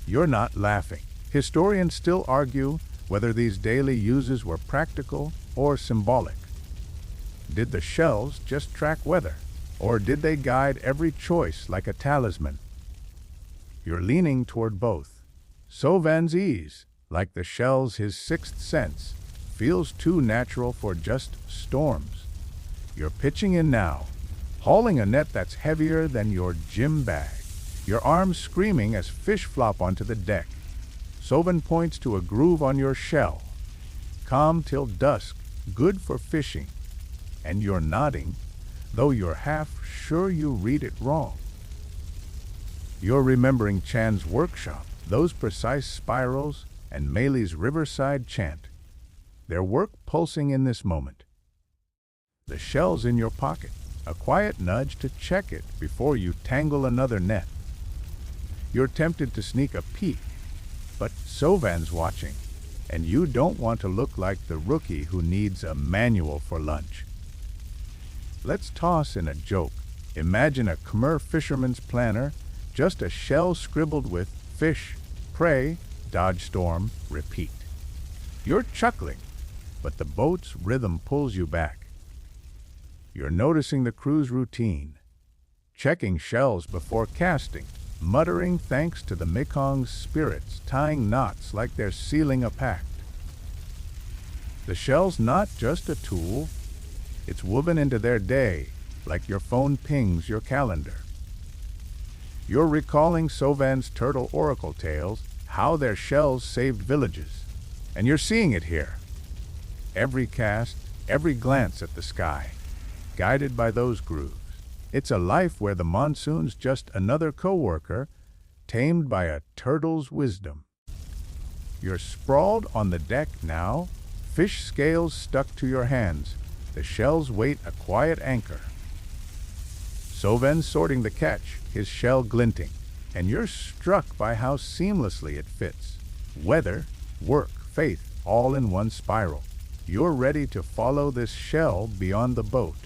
you're not laughing. Historians still argue whether these daily uses were practical or symbolic. Did the shells just track weather, or did they guide every choice like a talisman? You're leaning toward both. Sovan's ease, like the shell's his sixth sense, feels too natural for just storms. You're pitching in now, hauling a net that's heavier than your gym bag, your arms screaming as fish flop onto the deck. Sovan points to a groove on your shell. calm till dusk, good for fishing. And you're nodding, though you're half sure you read it wrong. You're remembering Chan's workshop, those precise spirals, and Meili's riverside chant. Their work pulsing in this moment. The shell's in your pocket, a quiet nudge to check it before you tangle another net. You're tempted to sneak a peek, but Sovan's watching, and you don't want to look like the rookie who needs a manual for lunch. Let's toss in a joke. Imagine a Khmer fisherman's planner, just a shell scribbled with fish, prey, dodge storm, repeat. You're chuckling, but the boat's rhythm pulls you back. You're noticing the crew's routine, checking shells before casting, muttering thanks to the Mekong's spirits, tying knots like they're sealing a pact. The shell's not just a tool, it's woven into their day, like your phone pings your calendar. You're recalling Sovan's turtle oracle tales, how their shells saved villages. And you're seeing it here. Every cast, every glance at the sky, guided by those grooves. It's a life where the monsoon's just another co-worker, tamed by a turtle's wisdom. You're sprawled on the deck now, fish scales stuck to your hands, the shells wait a quiet anchor. Soven's sorting the catch, his shell glinting, and you're struck by how seamlessly it fits. Weather, work, faith, all in one spiral. You're ready to follow this shell beyond the boat,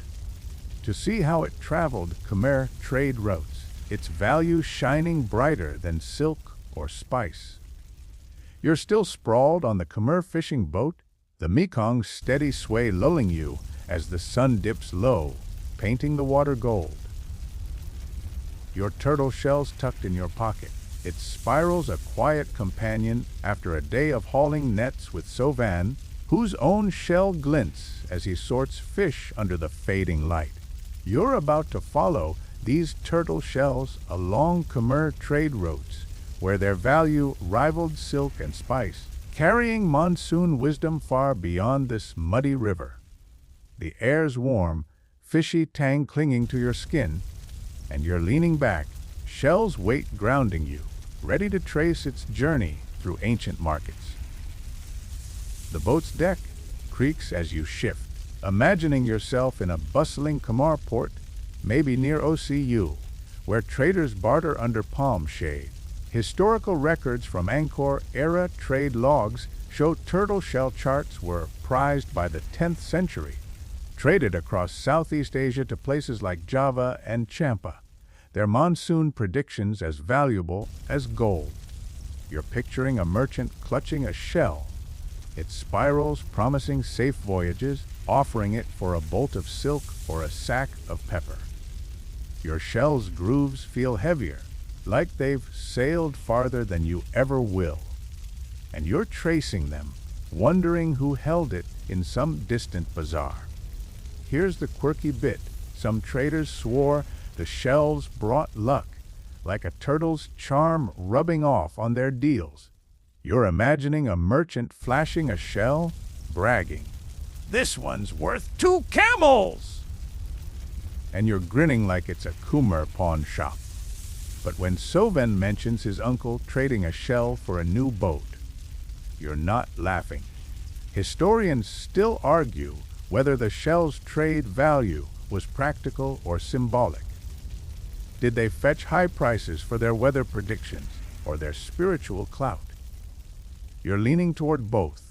to see how it traveled Khmer trade routes, its value shining brighter than silk or spice. You're still sprawled on the Khmer fishing boat, the Mekong's steady sway lulling you as the sun dips low, painting the water gold. Your turtle shell's tucked in your pocket. It spirals a quiet companion after a day of hauling nets with Sovan, whose own shell glints as he sorts fish under the fading light. You're about to follow these turtle shells along Khmer trade routes, where their value rivaled silk and spice, carrying monsoon wisdom far beyond this muddy river. The air's warm, fishy tang clinging to your skin, and you're leaning back, shell's weight grounding you, ready to trace its journey through ancient markets. The boat's deck creaks as you shift, imagining yourself in a bustling Khmer port, maybe near OCU, where traders barter under palm shade. Historical records from Angkor-era trade logs show turtle shell charts were prized by the 10th century, traded across Southeast Asia to places like Java and Champa, their monsoon predictions as valuable as gold. You're picturing a merchant clutching a shell, its spirals promising safe voyages, offering it for a bolt of silk or a sack of pepper. Your shell's grooves feel heavier, like they've sailed farther than you ever will. And you're tracing them, wondering who held it in some distant bazaar. Here's the quirky bit. Some traders swore the shells brought luck, like a turtle's charm rubbing off on their deals. You're imagining a merchant flashing a shell, bragging, This one's worth 2 camels! And you're grinning like it's a Khmer pawn shop. But when Soven mentions his uncle trading a shell for a new boat, you're not laughing. Historians still argue whether the shell's trade value was practical or symbolic. Did they fetch high prices for their weather predictions or their spiritual clout? You're leaning toward both.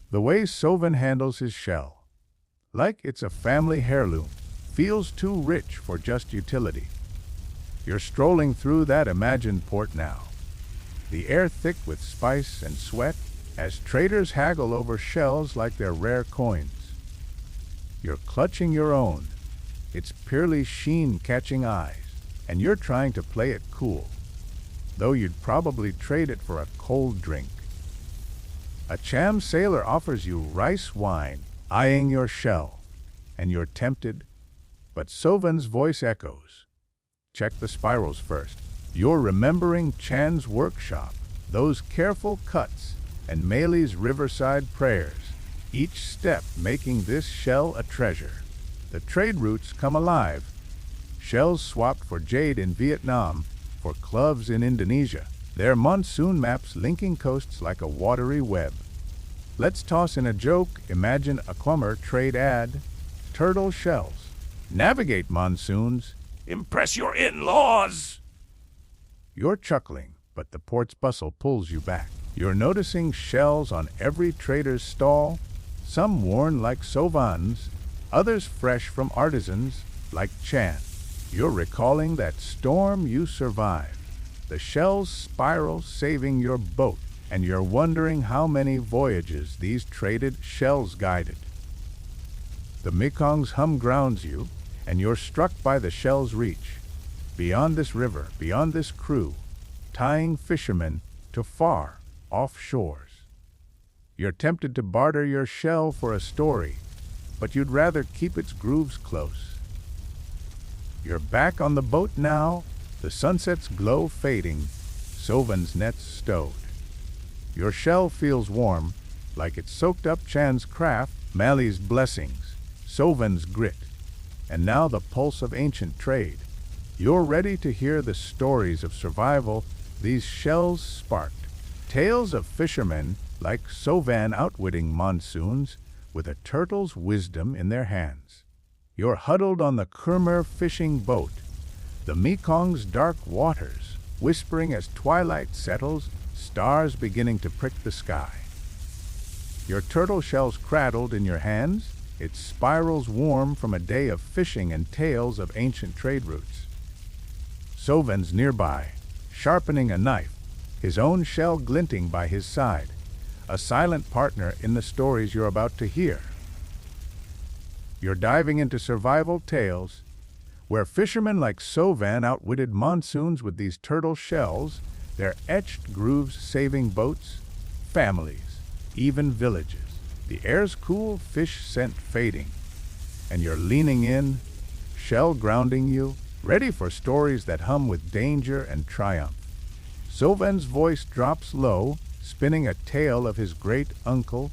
The way Soven handles his shell, like it's a family heirloom, feels too rich for just utility. You're strolling through that imagined port now, the air thick with spice and sweat, as traders haggle over shells like they're rare coins. You're clutching your own, its pearly sheen catching eyes, and you're trying to play it cool, though you'd probably trade it for a cold drink. A Cham sailor offers you rice wine, eyeing your shell, and you're tempted, but Soven's voice echoes. Check the spirals first. You're remembering Chan's workshop, those careful cuts, and Meili's riverside prayers. each step making this shell a treasure. The trade routes come alive. Shells swapped for jade in Vietnam, for cloves in Indonesia. Their monsoon maps linking coasts like a watery web. Let's toss in a joke. Imagine a Khmer trade ad. Turtle shells. Navigate monsoons. Impress your in-laws. You're chuckling, but the port's bustle pulls you back. You're noticing shells on every trader's stall, some worn like sovans, others fresh from artisans like Chan. You're recalling that storm you survived, the shells spiral saving your boat, and you're wondering how many voyages these traded shells guided. The Mekong's hum grounds you, and you're struck by the shell's reach. Beyond this river, beyond this crew, tying fishermen to far off shores. You're tempted to barter your shell for a story, but you'd rather keep its grooves close. You're back on the boat now, the sunset's glow fading, Sovan's nets stowed. Your shell feels warm, like it soaked up Chan's craft, Mali's blessings, Sovan's grit, and now the pulse of ancient trade. You're ready to hear the stories of survival these shells sparked. Tales of fishermen like Sovan outwitting monsoons with a turtle's wisdom in their hands. You're huddled on the Khmer fishing boat, the Mekong's dark waters, whispering as twilight settles, stars beginning to prick the sky. Your turtle shell's cradled in your hands, its spirals warm from a day of fishing and tales of ancient trade routes. Sovan's nearby, sharpening a knife, his own shell glinting by his side, a silent partner in the stories you're about to hear. You're diving into survival tales, where fishermen like Sovan outwitted monsoons with these turtle shells, their etched grooves saving boats, families, even villages. The air's cool, fish scent fading, and you're leaning in, shell grounding you, ready for stories that hum with danger and triumph. Sovan's voice drops low, spinning a tale of his great uncle,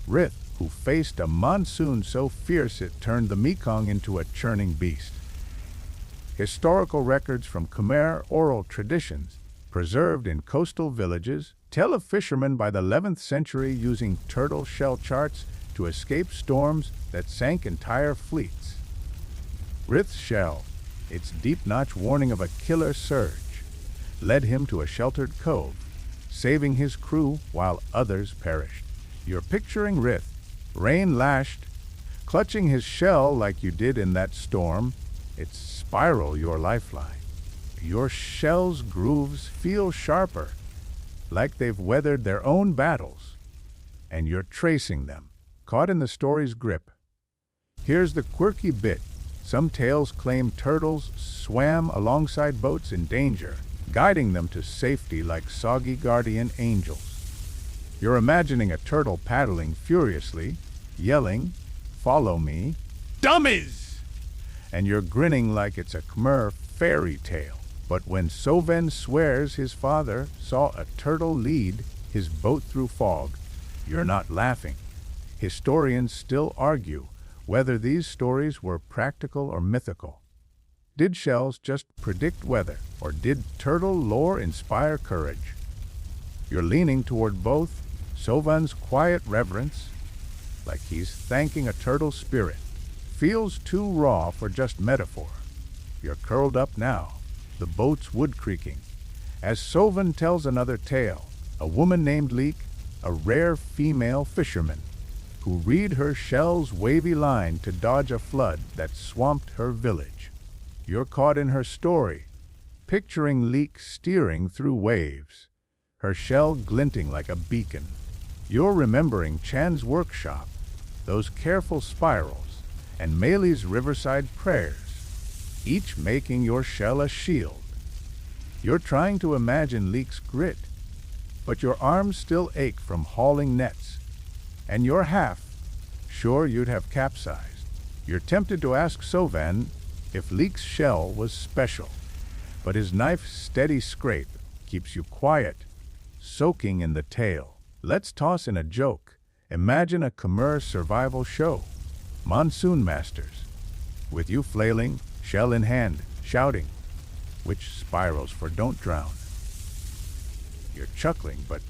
Rith, who faced a monsoon so fierce it turned the Mekong into a churning beast. Historical records from Khmer oral traditions, preserved in coastal villages, tell of fishermen by the 11th century using turtle shell charts to escape storms that sank entire fleets. Rith's shell, its deep notch warning of a killer surge, led him to a sheltered cove, saving his crew while others perished. You're picturing Rith, rain-lashed, clutching his shell like you did in that storm, its spiral your lifeline. Your shell's grooves feel sharper, like they've weathered their own battles, and you're tracing them, caught in the story's grip. Here's the quirky bit. Some tales claim turtles swam alongside boats in danger, guiding them to safety like soggy guardian angels. You're imagining a turtle paddling furiously, yelling, "Follow me, Dummies!" and you're grinning like it's a Khmer fairy tale. But when Soven swears his father saw a turtle lead his boat through fog, you're not laughing. Historians still argue whether these stories were practical or mythical. Did shells just predict weather, or did turtle lore inspire courage? You're leaning toward both. Sovan's quiet reverence, like he's thanking a turtle spirit, feels too raw for just metaphor. You're curled up now, the boat's wood creaking, as Sovan tells another tale, a woman named Leek, a rare female fisherman, who read her shell's wavy line to dodge a flood that swamped her village. You're caught in her story, picturing Leek steering through waves, her shell glinting like a beacon. You're remembering Chan's workshop, those careful spirals, and Mali's riverside prayers, each making your shell a shield. You're trying to imagine Leek's grit, but your arms still ache from hauling nets, and you're half sure you'd have capsized. You're tempted to ask Sovan if Leek's shell was special, but his knife's steady scrape keeps you quiet, soaking in the tale. Let's toss in a joke. Imagine a Khmer survival show, Monsoon Masters, with you flailing, shell in hand, shouting, which spirals for don't drown. You're chuckling, but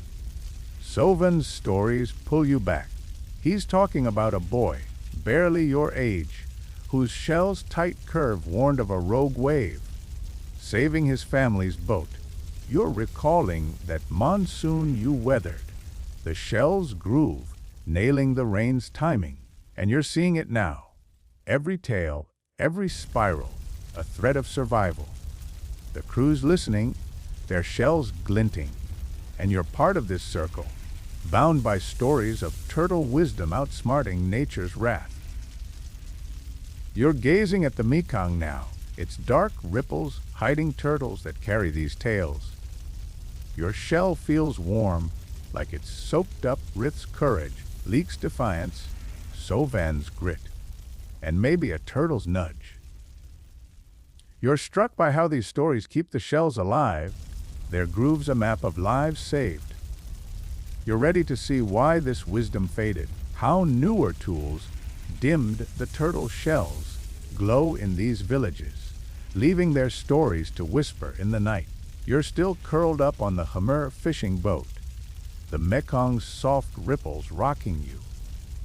Soven's stories pull you back. He's talking about a boy, barely your age, whose shell's tight curve warned of a rogue wave, saving his family's boat. You're recalling that monsoon you weathered, the shell's groove, nailing the rain's timing, and you're seeing it now. Every tale, every spiral, a thread of survival. The crew's listening, their shells glinting, and you're part of this circle, bound by stories of turtle wisdom outsmarting nature's wrath. You're gazing at the Mekong now, its dark ripples hiding turtles that carry these tales. Your shell feels warm, like it's soaked up Rith's courage, Leek's defiance, Sovan's grit, and maybe a turtle's nudge. You're struck by how these stories keep the shells alive, their grooves a map of lives saved. You're ready to see why this wisdom faded, how newer tools dimmed the turtle shells glow in these villages, leaving their stories to whisper in the night. You're still curled up on the Khmer fishing boat, the Mekong's soft ripples rocking you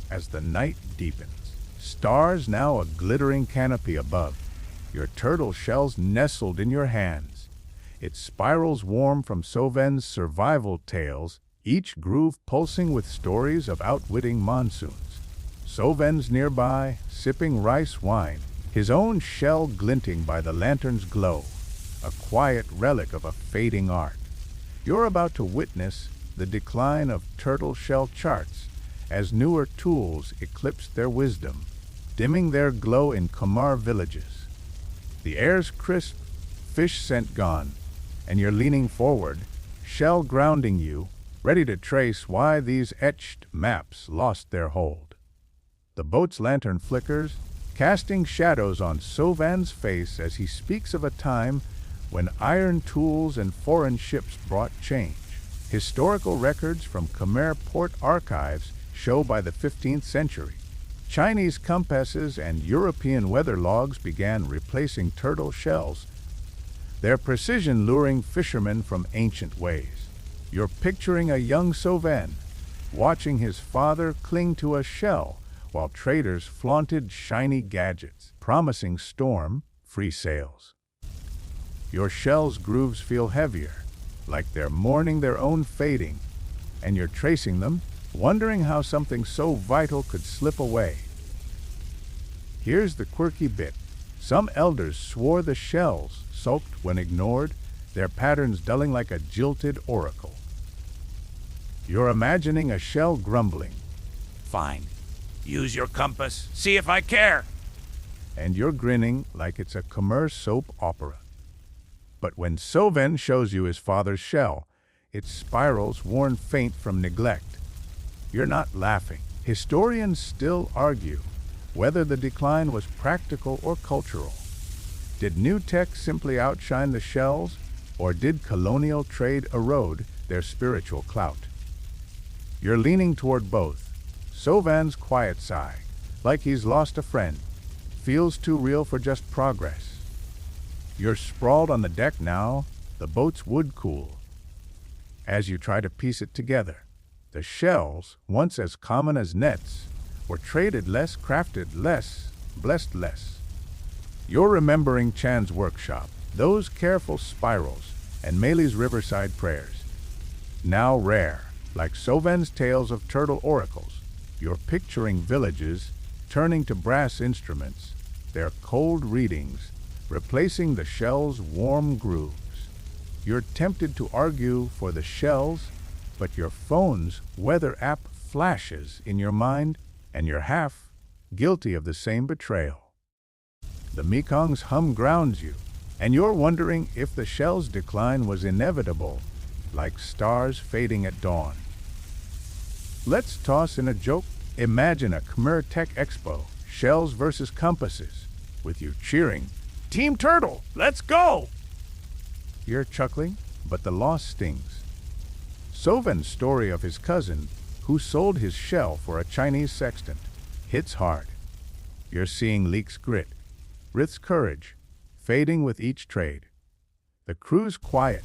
as the night deepens. Stars now a glittering canopy above, your turtle shells nestled in your hands. Its spirals warm from Soven's survival tales, each groove pulsing with stories of outwitting monsoons. Soven's nearby, sipping rice wine, his own shell glinting by the lantern's glow, a quiet relic of a fading art. You're about to witness the decline of turtle shell charts as newer tools eclipse their wisdom, dimming their glow in Khmer villages. The air's crisp, fish scent gone, and you're leaning forward, shell grounding you, ready to trace why these etched maps lost their hold. The boat's lantern flickers, casting shadows on Sovan's face as he speaks of a time when iron tools and foreign ships brought change. Historical records from Khmer port archives show by the 15th century, Chinese compasses and European weather logs began replacing turtle shells, their precision luring fishermen from ancient ways. You're picturing a young Sovan, watching his father cling to a shell while traders flaunted shiny gadgets, promising storm-free sails. Your shell's grooves feel heavier, like they're mourning their own fading, and you're tracing them, wondering how something so vital could slip away. Here's the quirky bit. Some elders swore the shells sulked when ignored, their patterns dulling like a jilted oracle. You're imagining a shell grumbling. Fine. Use your compass. See if I care. And you're grinning like it's a Khmer soap opera. But when Soven shows you his father's shell, its spirals worn faint from neglect, you're not laughing. Historians still argue whether the decline was practical or cultural. Did new tech simply outshine the shells, or did colonial trade erode their spiritual clout? You're leaning toward both. Sovan's quiet sigh, like he's lost a friend, feels too real for just progress. You're sprawled on the deck now, the boat's wood cool. As you try to piece it together, the shells, once as common as nets, were traded less, crafted less, blessed less. You're remembering Chan's workshop, those careful spirals, and Meili's riverside prayers. Now rare, like Sovan's tales of turtle oracles, you're picturing villages turning to brass instruments, their cold readings replacing the shell's warm grooves. You're tempted to argue for the shells, but your phone's weather app flashes in your mind, and you're half guilty of the same betrayal. The Mekong's hum grounds you, and you're wondering if the shell's decline was inevitable, like stars fading at dawn. Let's toss in a joke. Imagine a Khmer Tech Expo, shells versus compasses, with you cheering, "Team Turtle, let's go!" You're chuckling, but the loss stings. Soven's story of his cousin, who sold his shell for a Chinese sextant, hits hard. You're seeing Leek's grit, Rith's courage, fading with each trade. The crew's quiet,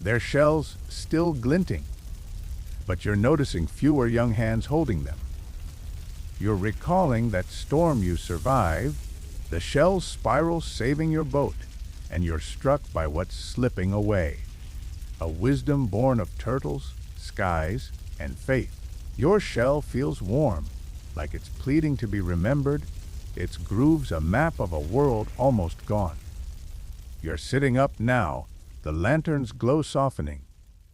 their shells still glinting, but you're noticing fewer young hands holding them. You're recalling that storm you survived, the shells spiral saving your boat, and you're struck by what's slipping away. A wisdom born of turtles, skies, and faith. Your shell feels warm, like it's pleading to be remembered. Its grooves a map of a world almost gone. You're sitting up now, the lantern's glow softening.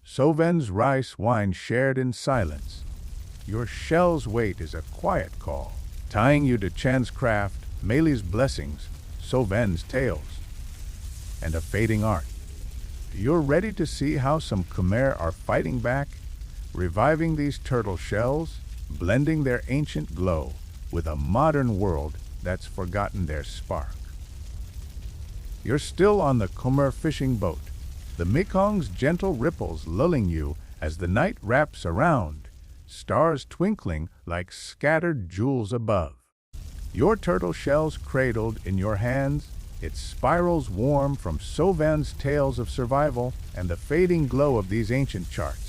Soven's rice wine shared in silence. Your shell's weight is a quiet call, tying you to Chan's craft, Meili's blessings, Soven's tales, and a fading art. You're ready to see how some Khmer are fighting back, reviving these turtle shells, blending their ancient glow with a modern world that's forgotten their spark. You're still on the Khmer fishing boat, the Mekong's gentle ripples lulling you as the night wraps around, stars twinkling like scattered jewels above. Your turtle shell's cradled in your hands, its spirals warm from Sovan's tales of survival and the fading glow of these ancient charts.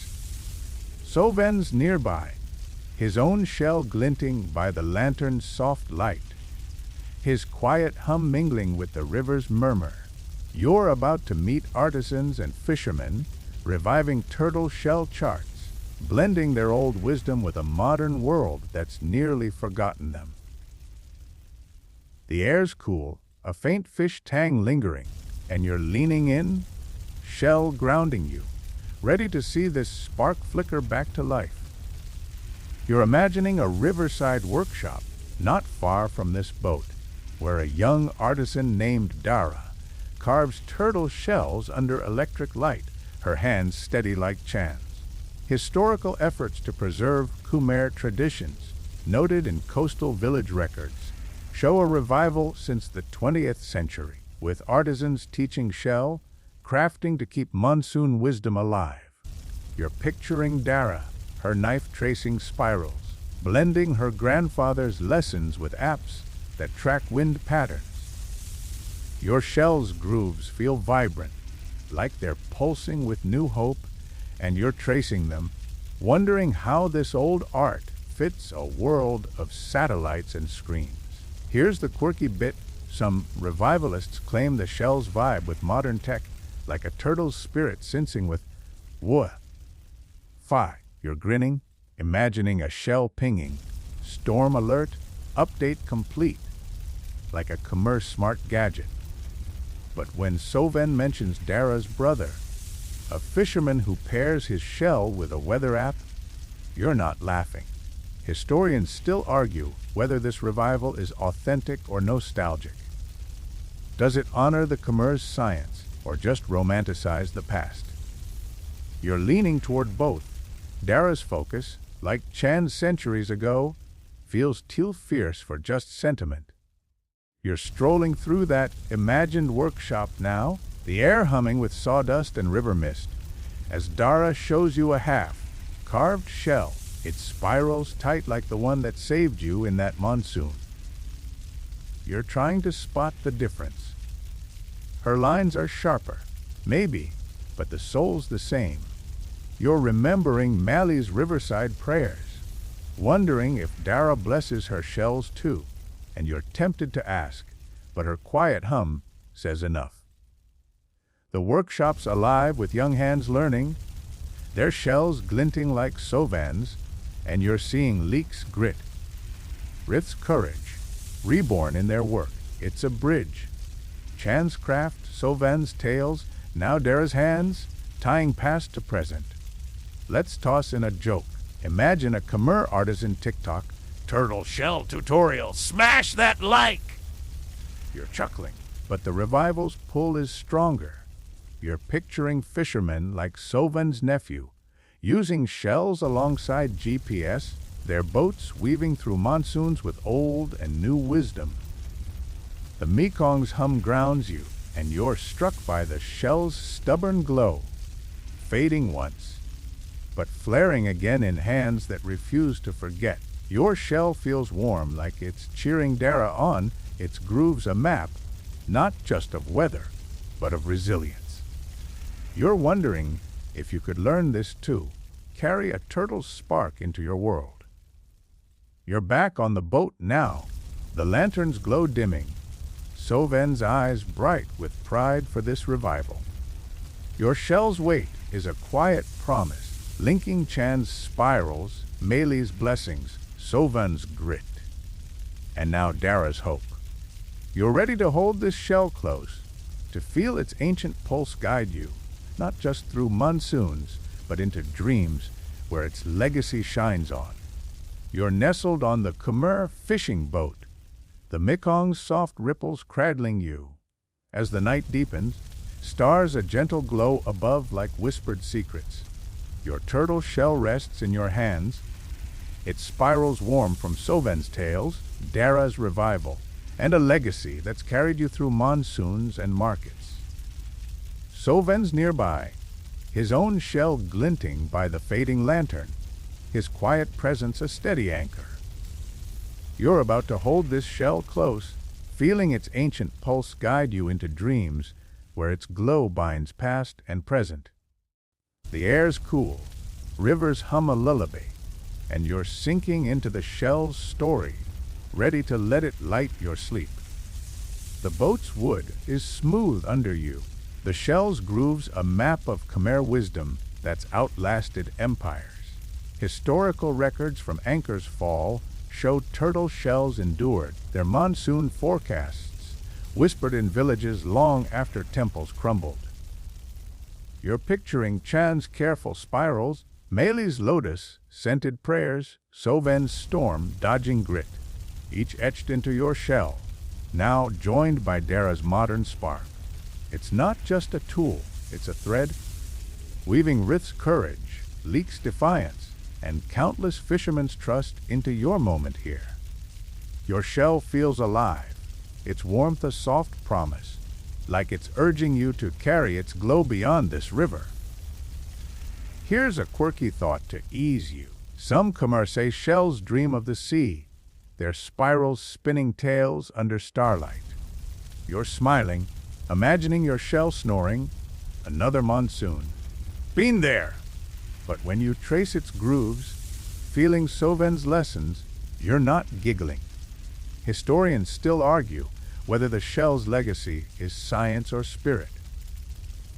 Sovan's nearby, his own shell glinting by the lantern's soft light, his quiet hum mingling with the river's murmur. You're about to meet artisans and fishermen, reviving turtle shell charts, blending their old wisdom with a modern world that's nearly forgotten them. The air's cool, a faint fish tang lingering, and you're leaning in, shell grounding you, ready to see this spark flicker back to life. You're imagining a riverside workshop not far from this boat, where a young artisan named Dara carves turtle shells under electric light, her hands steady like Chan's. Historical efforts to preserve Khmer traditions, noted in coastal village records, show a revival since the 20th century, with artisans teaching shell, crafting to keep monsoon wisdom alive. You're picturing Dara, her knife-tracing spirals, blending her grandfather's lessons with apps that track wind patterns. Your shell's grooves feel vibrant, like they're pulsing with new hope, and you're tracing them, wondering how this old art fits a world of satellites and screens. Here's the quirky bit. Some revivalists claim the shell's vibe with modern tech, like a turtle's spirit sensing with whoa. Fi, you're grinning, imagining a shell pinging, storm alert, update complete, like a Khmer smart gadget. But when Soven mentions Dara's brother, a fisherman who pairs his shell with a weather app, you're not laughing. Historians still argue whether this revival is authentic or nostalgic. Does it honor the Khmer's science or just romanticize the past? You're leaning toward both. Dara's focus, like Chan's centuries ago, feels too fierce for just sentiment. You're strolling through that imagined workshop now, the air humming with sawdust and river mist, as Dara shows you a half-carved shell. It spirals tight like the one that saved you in that monsoon. You're trying to spot the difference. Her lines are sharper, maybe, but the soul's the same. You're remembering Mali's riverside prayers, wondering if Dara blesses her shells too, and you're tempted to ask, but her quiet hum says enough. The workshop's alive with young hands learning, their shells glinting like Sovan's, and you're seeing Leek's grit, Rith's courage, reborn in their work. It's a bridge. Chan's craft, Sovan's tales, now Dara's hands, tying past to present. Let's toss in a joke. Imagine a Khmer artisan TikTok, Turtle shell tutorial. Smash that like! You're chuckling, but the revival's pull is stronger. You're picturing fishermen like Sovan's nephew, using shells alongside GPS, their boats weaving through monsoons with old and new wisdom. The Mekong's hum grounds you, and you're struck by the shell's stubborn glow, fading once, but flaring again in hands that refuse to forget. Your shell feels warm, like it's cheering Dara on, its grooves a map, not just of weather, but of resilience. You're wondering if you could learn this too, carry a turtle's spark into your world. You're back on the boat now, the lantern's glow dimming, Soven's eyes bright with pride for this revival. Your shell's weight is a quiet promise, linking Chan's spirals, Mei's blessings, Soven's grit, and now Dara's hope. You're ready to hold this shell close, to feel its ancient pulse guide you, not just through monsoons, but into dreams where its legacy shines on. You're nestled on the Khmer fishing boat, the Mekong's soft ripples cradling you. As the night deepens, stars a gentle glow above like whispered secrets. Your turtle shell rests in your hands. It spirals warm from Soven's tales, Dara's revival, and a legacy that's carried you through monsoons and markets. Soven's nearby, his own shell glinting by the fading lantern, his quiet presence a steady anchor. You're about to hold this shell close, feeling its ancient pulse guide you into dreams where its glow binds past and present. The air's cool, rivers hum a lullaby, and you're sinking into the shell's story, ready to let it light your sleep. The boat's wood is smooth under you. The shell's grooves a map of Khmer wisdom that's outlasted empires. Historical records from Anchor's fall show turtle shells endured, their monsoon forecasts whispered in villages long after temples crumbled. You're picturing Chan's careful spirals, Mei's lotus, scented prayers, Soven's storm dodging grit, each etched into your shell, now joined by Dara's modern spark. It's not just a tool, it's a thread, weaving Rith's courage, Leek's defiance, and countless fishermen's trust into your moment here. Your shell feels alive, its warmth a soft promise, like it's urging you to carry its glow beyond this river. Here's a quirky thought to ease you. Some Khmer say shells dream of the sea, their spirals spinning tails under starlight. You're smiling, imagining your shell snoring, another monsoon. Been there! But when you trace its grooves, feeling Soven's lessons, you're not giggling. Historians still argue whether the shell's legacy is science or spirit.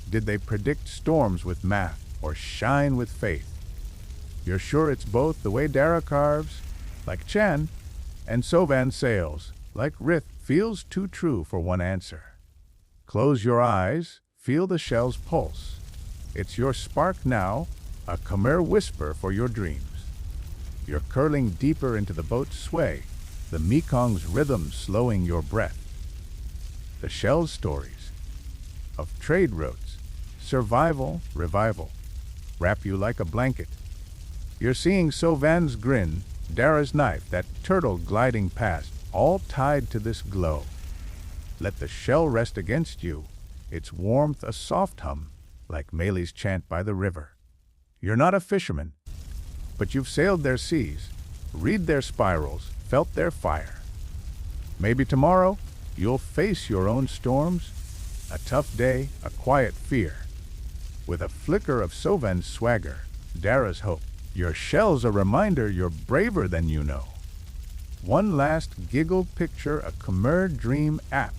Did they predict storms with math or shine with faith? You're sure it's both the way Dara carves, like Chan, and Sovan sails, like Rith, feels too true for one answer. Close your eyes, feel the shell's pulse. It's your spark now, a Khmer whisper for your dreams. You're curling deeper into the boat's sway, the Mekong's rhythm slowing your breath. The shell's stories of trade routes, survival, revival, wrap you like a blanket. You're seeing Sovan's grin, Dara's knife, that turtle gliding past, all tied to this glow. Let the shell rest against you, its warmth a soft hum, like Mei's chant by the river. You're not a fisherman, but you've sailed their seas, read their spirals, felt their fire. Maybe tomorrow you'll face your own storms, a tough day, a quiet fear. With a flicker of Sovan's swagger, Dara's hope, your shell's a reminder you're braver than you know. One last giggle, picture a Khmer dream app.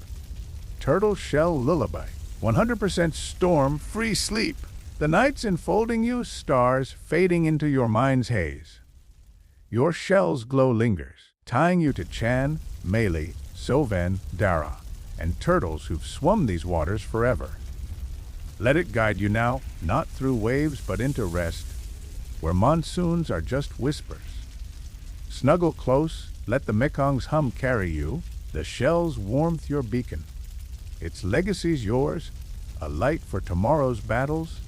Turtle shell lullaby, 100% storm-free sleep. The nights enfolding you, stars fading into your mind's haze. Your shell's glow lingers, tying you to Chan, Mei, Sovan, Dara, and turtles who've swum these waters forever. Let it guide you now, not through waves but into rest, where monsoons are just whispers. Snuggle close, let the Mekong's hum carry you, the shell's warmth your beacon. Its legacy's yours, a light for tomorrow's battles,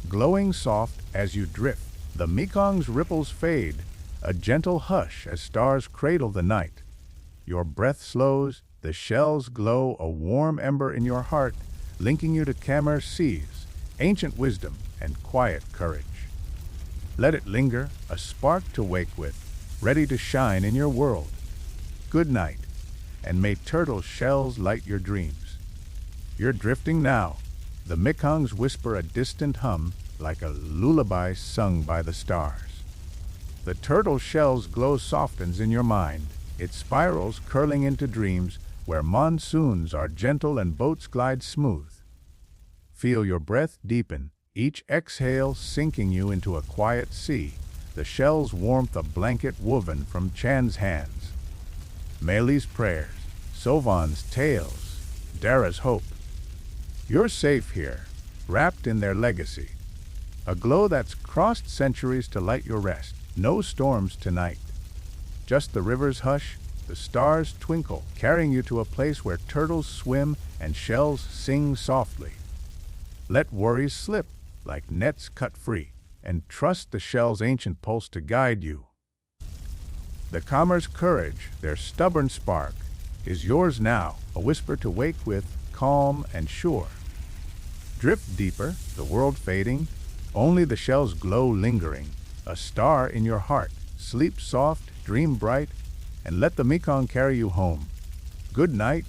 glowing soft as you drift. The Mekong's ripples fade, a gentle hush as stars cradle the night. Your breath slows, the shell's glow a warm ember in your heart, linking you to Khmer seas, ancient wisdom, and quiet courage. Let it linger, a spark to wake with, ready to shine in your world. Good night, and may turtle shells light your dreams. You're drifting now. The Mekongs whisper a distant hum like a lullaby sung by the stars. The turtle shell's glow softens in your mind, its spirals curling into dreams where monsoons are gentle and boats glide smooth. Feel your breath deepen, each exhale sinking you into a quiet sea, the shell's warmth a blanket woven from Chan's hands. Melee's prayers, Sovan's tales, Dara's hope. You're safe here, wrapped in their legacy. A glow that's crossed centuries to light your rest. No storms tonight. Just the river's hush, the stars twinkle, carrying you to a place where turtles swim and shells sing softly. Let worries slip like nets cut free, and trust the shell's ancient pulse to guide you. The Khmer's courage, their stubborn spark, is yours now, a whisper to wake with, calm and sure. Drift deeper, the world fading, only the shell's glow lingering, a star in your heart. Sleep soft, dream bright, and let the Mekong carry you home. Good night,